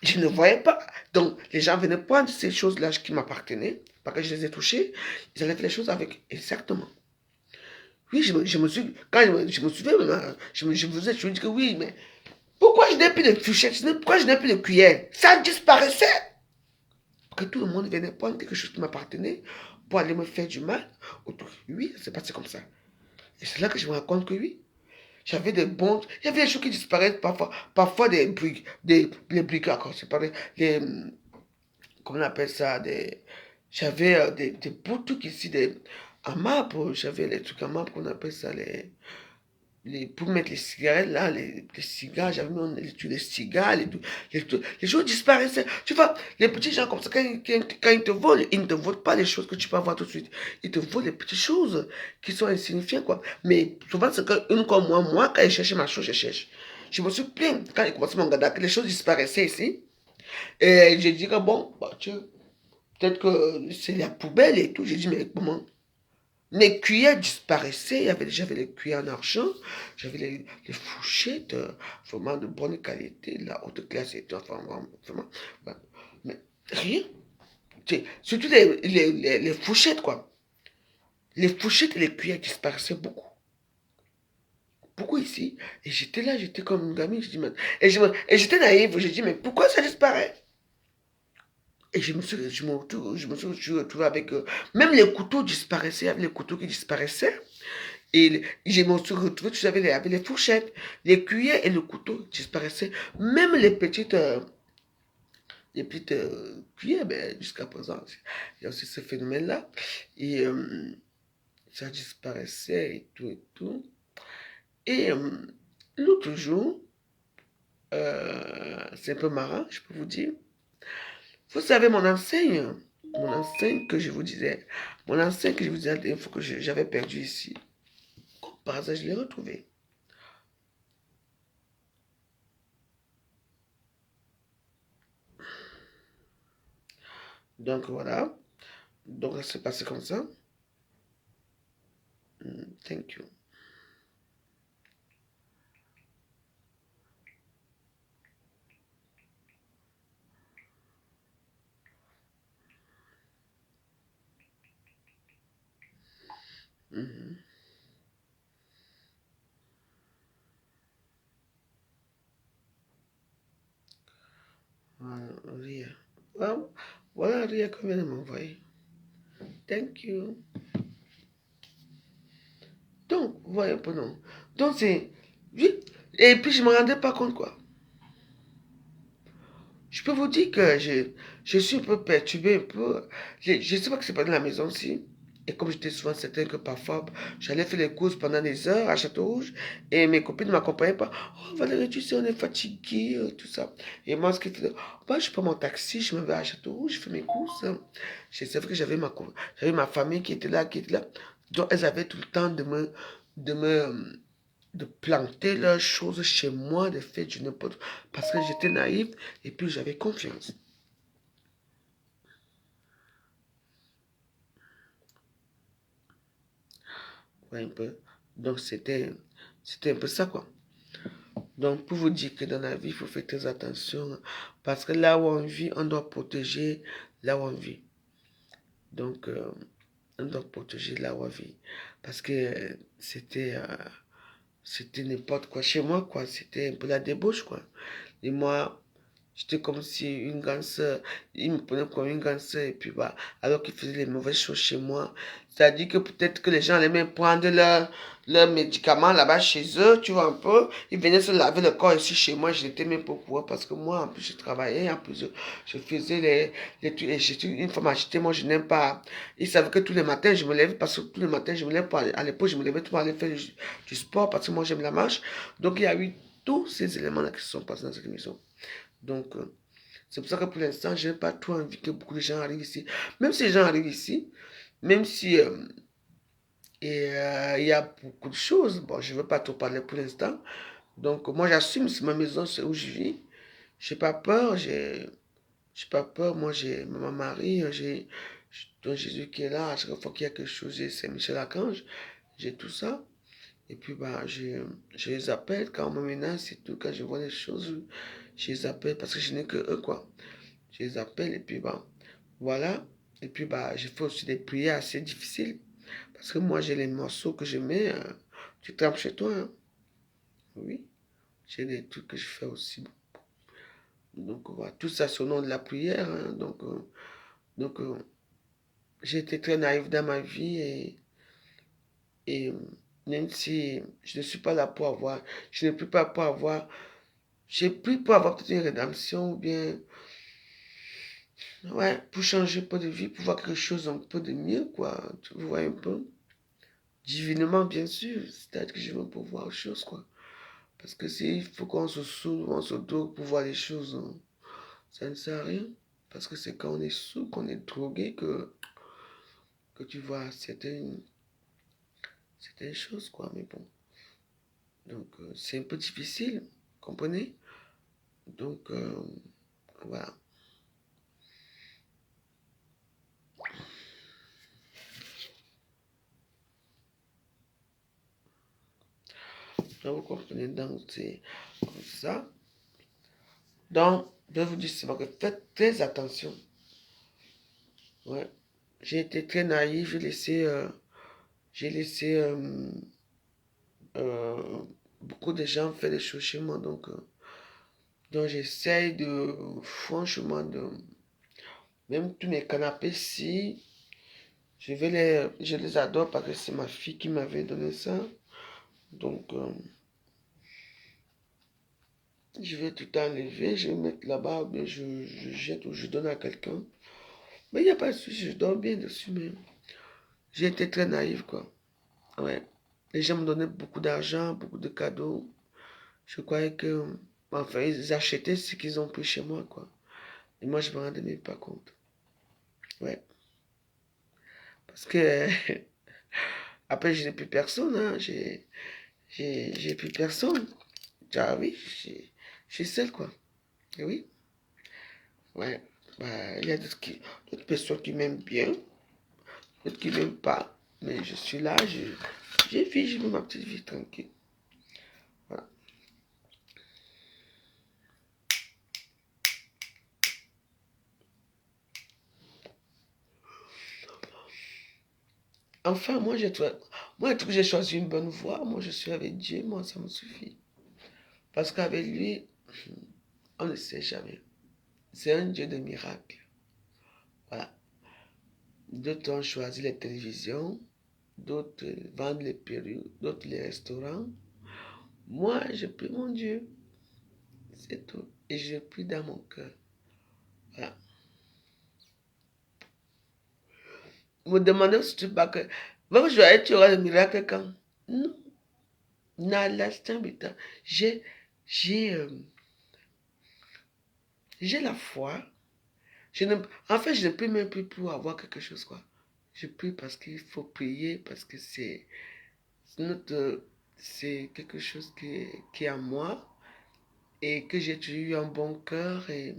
je ne voyais pas. Donc, les gens venaient prendre ces choses-là qui m'appartenaient, parce que je les ai touchées, ils allaient faire les choses avec exactement. Oui, je me suis, quand je me souviens, je vous ai toujours dit que oui, mais pourquoi je n'ai plus de fourchettes, pourquoi je n'ai plus de cuillère? Ça disparaissait. Parce que tout le monde venait prendre quelque chose qui m'appartenait pour aller me faire du mal. Oui, c'est passé comme ça. Et c'est là que je me rends compte que oui, j'avais des bons... Il y avait des choses qui disparaissent parfois. Parfois des briques. Les briques, encore, c'est pas les... Comment on appelle ça? J'avais des beaux trucs ici, en marbre. J'avais les trucs en marbre qu'on appelle ça pour mettre les cigarettes là, les cigares, j'avais mis les cigares, les choses disparaissaient. Tu vois, les petits gens comme ça, quand ils te volent, ils ne te volent pas les choses que tu peux avoir tout de suite. Ils te volent les petites choses qui sont insignifiantes, quoi. Mais souvent, c'est qu'une comme moi, quand je cherchais ma chose, je cherche. Je me suis plaint quand il commençait mon gada, que les choses disparaissaient ici. Et j'ai dit que bon, bah, peut-être que c'est la poubelle et tout. J'ai dit, mais comment? Les cuillères disparaissaient, j'avais les cuillères en argent, j'avais les fourchettes, vraiment de bonne qualité, la haute classe et tout, enfin, vraiment, ouais. Mais rien. Surtout les fourchettes, quoi. Les fourchettes et les cuillères disparaissaient beaucoup. Beaucoup ici. Et j'étais là, j'étais comme une gamine, je dis, mais... et j'étais naïve, je dis, mais pourquoi ça disparaît? Et je me suis retrouvé avec... même les couteaux disparaissaient, il y avait les couteaux qui disparaissaient. Et je me suis retrouvé, tu savais, avec les fourchettes, les cuillères et le couteau disparaissaient. Même les petites cuillères, ben, jusqu'à présent, il y a aussi ce phénomène-là. Et ça disparaissait et tout et tout. Et l'autre jour, c'est un peu marrant, je peux vous dire. Vous savez, mon enseigne que je vous disais, mon enseigne que je vous disais, il faut que j'avais perdu ici. Comme par hasard, je l'ai retrouvé. Donc voilà. Donc ça s'est passé comme ça. Thank you. Mhm. Voilà, Ria. Voilà Ria qu'on vient de m'envoyer. Thank you. Donc, vous voyez un peu, non? Donc c'est... Oui. Et puis je ne me rendais pas compte, quoi. Je peux vous dire que je suis un peu perturbé, un peu. Je ne sais pas que c'est pas dans la maison aussi. Et comme j'étais souvent certain que parfois, j'allais faire les courses pendant des heures à Château-Rouge et mes copines ne m'accompagnaient pas. Oh Valérie, tu sais, on est fatigué, tout ça. Et moi, ce qui faisait, bah, je prends mon taxi, je me vais à Château-Rouge, je fais mes courses. C'est vrai que j'avais ma famille qui était là, qui était là. Donc, elles avaient tout le temps de me, de planter leurs choses chez moi, de faire du n'importe quoi. Parce que j'étais naïve et puis j'avais confiance. Ouais, un peu. Donc c'était un peu ça, quoi. Donc pour vous dire que dans la vie, il faut faire très attention. Parce que là où on vit, on doit protéger là où on vit. Donc on doit protéger là où on vit. Parce que c'était n'importe quoi chez moi, quoi. C'était un peu la débauche, quoi. Et moi, j'étais comme si une grande sœur, il me prenait comme une grande sœur, et puis bah, alors qu'il faisait les mauvaises choses chez moi. C'est-à-dire que peut-être que les gens allaient même prendre leurs médicaments là-bas chez eux, tu vois un peu. Ils venaient se laver le corps ici chez moi, je n'étais même pas au courant parce que moi, en plus, je travaillais, en plus, je faisais les trucs, et j'étais une femme agitée, moi, je n'aime pas. Ils savaient que tous les matins, je me lève, parce que tous les matins, je me lève pour aller, à l'époque, je me levais pour aller faire du sport parce que moi, j'aime la marche. Donc, il y a eu tous ces éléments-là qui se sont passés dans cette maison. Donc, c'est pour ça que pour l'instant, je n'ai pas trop envie que beaucoup de gens arrivent ici. Même si les gens arrivent ici, même si il y a beaucoup de choses, bon, je ne veux pas trop parler pour l'instant. Donc, moi, j'assume, c'est ma maison, c'est où je vis. J'ai pas peur, j'ai pas peur. Moi, j'ai mon mari, j'ai donc Jésus qui est là. À chaque fois qu'il y a quelque chose, j'ai Saint-Michel-Archange, j'ai tout ça. Et puis, bah, je les appelle quand on me menace c'est tout. Quand je vois les choses, je les appelle parce que je n'ai que eux, quoi. Je les appelle et puis bah, voilà. Et puis bah, je fais aussi des prières assez difficiles. Parce que moi, j'ai les morceaux que je mets. Tu trempes chez toi, hein? Oui. J'ai des trucs que je fais aussi. Donc voilà, tout ça c'est au nom de la prière, hein. Donc j'ai été très naïf dans ma vie et même si je ne suis pas là pour avoir, je ne prie pas pour avoir, j'ai pris pour avoir peut-être une rédemption ou bien ouais, pour changer un peu de vie, pour voir quelque chose un peu de mieux, quoi. Tu vois un peu. Divinement, bien sûr. C'est-à-dire que je veux pour voir autre chose, quoi. Parce que s'il faut qu'on se saoule ou on se drogue pour voir les choses, hein, ça ne sert à rien. Parce que c'est quand on est sous, qu'on est drogué, que tu vois certaines choses, quoi. Mais bon. Donc, c'est un peu difficile, vous comprenez? Donc, voilà. Vous comprenez, donc c'est comme ça. Donc, je vais vous dire, c'est que faites très attention. Ouais. J'ai été très naïf, j'ai laissé beaucoup de gens faire des choses chez moi, donc j'essaye de, franchement, même tous mes canapés, si, je les adore parce que c'est ma fille qui m'avait donné ça, donc je vais tout enlever, je vais mettre là-bas, je jette ou je donne à quelqu'un, mais il n'y a pas de souci, je dors bien dessus, mais j'ai été très naïf, quoi, ouais, les gens me donnaient beaucoup d'argent, beaucoup de cadeaux, je croyais que, enfin, ils achetaient ce qu'ils ont pris chez moi, quoi. Et moi, je me rendais même pas compte. Ouais. Parce que, après, je n'ai plus personne, hein. J'ai plus personne. Ah oui, je suis seul, quoi. Et oui. Ouais. Bah, il y a d'autres personnes qui m'aiment bien, d'autres qui m'aiment pas. Mais je suis là, j'ai vie, j'ai ma petite vie tranquille. Voilà. Enfin, moi, j'ai choisi une bonne voie. Moi, je suis avec Dieu. Moi, ça me suffit. Parce qu'avec lui, on ne sait jamais. C'est un Dieu de miracles. Voilà. D'autres ont choisi les télévisions. D'autres vendent les perruques. D'autres les restaurants. Moi, je prie mon Dieu. C'est tout. Et je prie dans mon cœur. Voilà. Vous me demandez si tu pas que... Bon, je vais être, tu auras le miracle quand? Non. Dans l'instant, j'ai la foi. En fait, je ne prie même plus pour avoir quelque chose, quoi. Je prie parce qu'il faut prier, parce que c'est quelque chose qui est à moi et que j'ai toujours eu un bon cœur. Et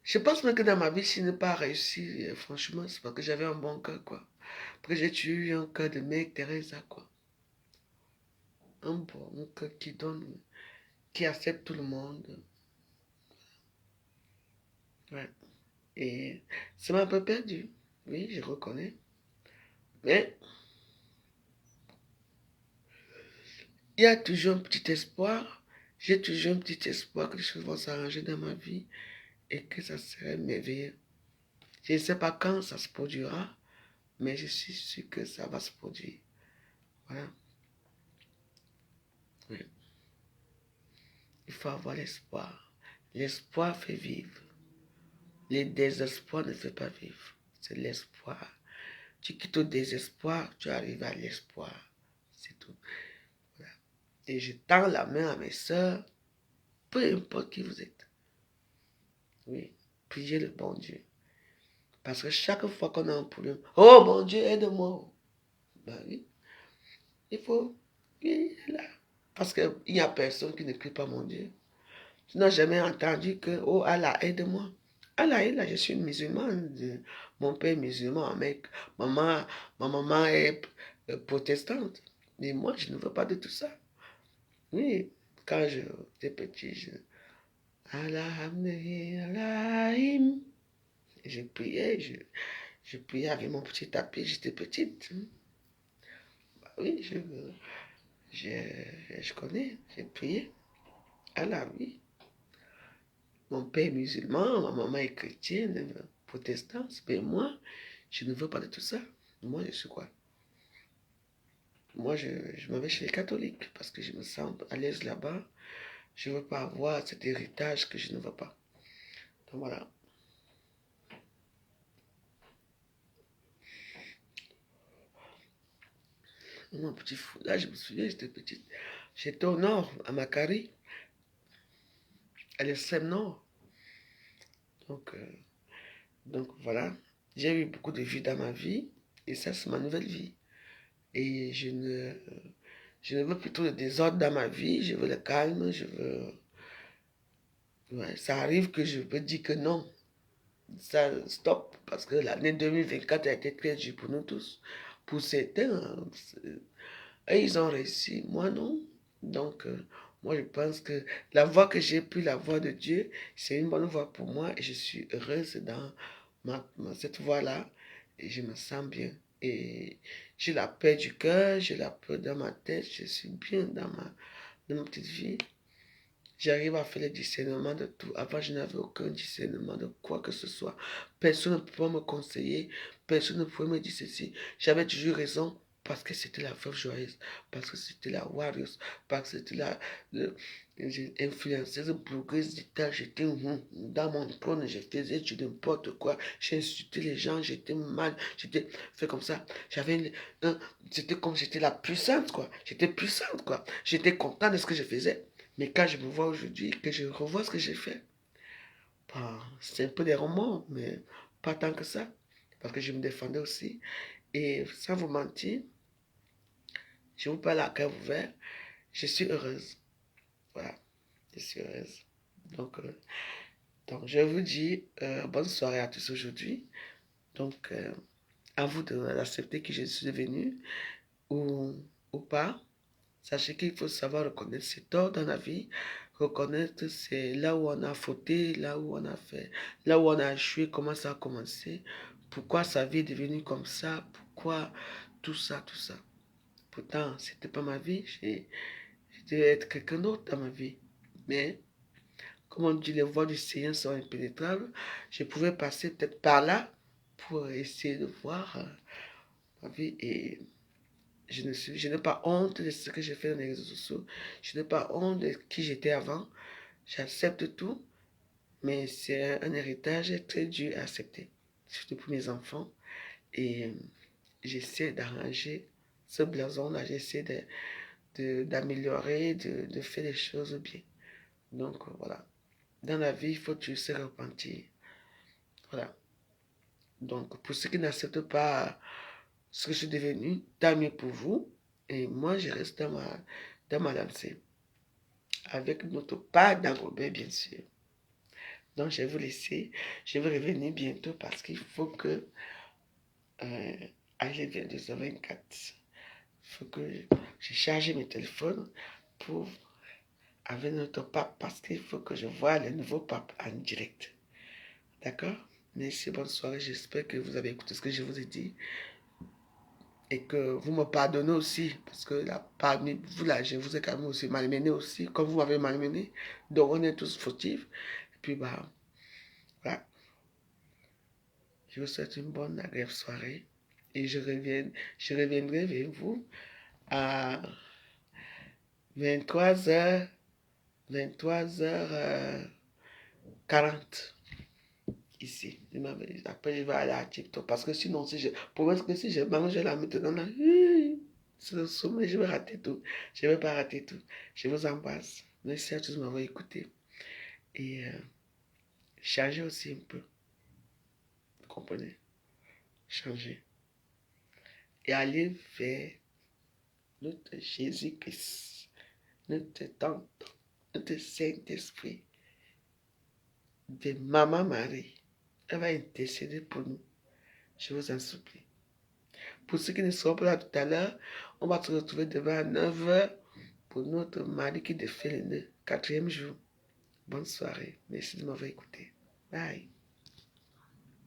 je pense même que dans ma vie, si je n'ai pas réussi, franchement, c'est parce que j'avais un bon cœur, quoi. Parce que j'ai toujours eu un cœur de Mère Teresa, quoi. Un bon cœur qui donne, qui accepte tout le monde. Ouais. Et ça m'a un peu perdu. Oui, je reconnais. Mais il y a toujours un petit espoir. J'ai toujours un petit espoir que les choses vont s'arranger dans ma vie et que ça serait merveilleux. Je ne sais pas quand ça se produira, mais je suis sûr que ça va se produire. Voilà. Oui. Il faut avoir l'espoir. L'espoir fait vivre. Le désespoir ne fait pas vivre. C'est l'espoir. Tu quittes au désespoir, tu arrives à l'espoir. C'est tout. Voilà. Et je tends la main à mes soeurs, peu importe qui vous êtes. Oui, priez le bon Dieu. Parce que chaque fois qu'on a un problème, oh mon Dieu, aide-moi. Ben oui, il faut, oui, il est là. Parce qu'il n'y a personne qui ne crie pas mon Dieu. Tu n'as jamais entendu que, oh Allah, aide-moi. Allah est là, je suis musulmane. Mon père est musulman, mais ma maman est protestante. Mais moi, je ne veux pas de tout ça. Oui, quand j'étais petit, Allah, Allahim. Je priais, je priais avec mon petit tapis, j'étais petite. Bah oui, je connais, j'ai prié. Allah, oui. Mon père est musulman, ma maman est chrétienne, protestante, mais moi, je ne veux pas de tout ça. Moi, je suis quoi? Moi, je m'en vais chez les catholiques parce que je me sens à l'aise là-bas. Je ne veux pas avoir cet héritage que je ne veux pas. Donc voilà. Mon petit fou, là, je me souviens, j'étais petite. J'étais au nord, à Macari, à l'extrême nord. Donc, voilà, j'ai eu beaucoup de vie dans ma vie et ça c'est ma nouvelle vie. Et je ne veux plus trop de désordre dans ma vie, je veux le calme, je veux... Ouais, ça arrive que je peux dire que non, ça stop, parce que l'année 2024 a été très dure pour nous tous. Pour certains, eux, ils ont réussi, moi non. Donc, moi, je pense que la voix que j'ai pris, la voix de Dieu, c'est une bonne voix pour moi et je suis heureuse dans cette voix-là et je me sens bien. Et j'ai la paix du cœur, j'ai la paix dans ma tête, je suis bien dans ma petite vie. J'arrive à faire le discernement de tout. Avant, je n'avais aucun discernement de quoi que ce soit. Personne ne pouvait me conseiller. Personne ne pouvait me dire ceci. J'avais toujours raison parce que c'était la veuve joyeuse, parce que c'était la warrior, parce que c'était l'influenceuse blogueuse du temps. J'étais dans mon trône, je faisais du n'importe quoi. J'ai insulté les gens, j'étais mal, j'étais fait comme ça. C'était comme j'étais la puissante, quoi. J'étais puissante, quoi. J'étais content de ce que je faisais. Mais quand je me vois aujourd'hui, que je revois ce que j'ai fait, bah, c'est un peu des romans, mais pas tant que ça. Parce que je me défendais aussi. Et sans vous mentir, je vous parle à cœur ouvert, je suis heureuse. Voilà, je suis heureuse. Donc, je vous dis bonne soirée à tous aujourd'hui. Donc, à vous d'accepter que je suis devenu ou, ou pas. Sachez qu'il faut savoir reconnaître ses torts dans la vie, reconnaître c'est là où on a fauté, là où on a fait, là où on a échoué, comment ça a commencé, pourquoi sa vie est devenue comme ça, pourquoi tout ça, tout ça. Pourtant, c'était pas ma vie, j'ai devais être quelqu'un d'autre dans ma vie. Mais, comme on dit, les voies du Seigneur sont impénétrables, je pouvais passer peut-être par là pour essayer de voir ma vie et je n'ai pas honte de ce que j'ai fait dans les réseaux sociaux. Je n'ai pas honte de qui j'étais avant. J'accepte tout, mais c'est un héritage très dur à accepter, surtout pour mes enfants. Et j'essaie d'arranger ce blason-là, j'essaie d'améliorer, de faire les choses bien. Donc voilà. Dans la vie, il faut toujours se repentir. Voilà. Donc pour ceux qui n'acceptent pas ce que je suis devenu, tant mieux pour vous. Et moi, je reste dans ma lancée. Avec notre part d'enrobé, bien sûr. Donc, je vais vous laisser. Je vais revenir bientôt parce qu'il faut que aller vers 2h24. Il faut que je charge mes téléphones pour avec notre pape parce qu'il faut que je voie le nouveau pape en direct. D'accord? Merci, bonne soirée. J'espère que vous avez écouté ce que je vous ai dit. Et que vous me pardonnez aussi, parce que là, parmi vous là, je vous ai quand même aussi malmené aussi, comme vous m'avez malmené. Donc on est tous fautifs. Et puis bah, voilà. Je vous souhaite une bonne agréable soirée. Et je reviendrai vers vous à 23h, 23h40 ici. Après, je vais aller à TikTok. Parce que sinon, pour moi, que si je mange là maintenant, là, c'est le sommet, je vais rater tout. Je ne vais pas rater tout. Je vous embrasse. Merci à tous de m'avoir écouté. Et changez aussi un peu. Vous comprenez? Changez. Et allez vers notre Jésus-Christ, notre Tante, notre Saint-Esprit, de Maman Marie. Elle va intercéder pour nous. Je vous en supplie. Pour ceux qui ne seront pas là tout à l'heure, on va se retrouver demain à 9h pour notre mari qui défait le 4e jour. Bonne soirée. Merci de m'avoir écouté. Bye.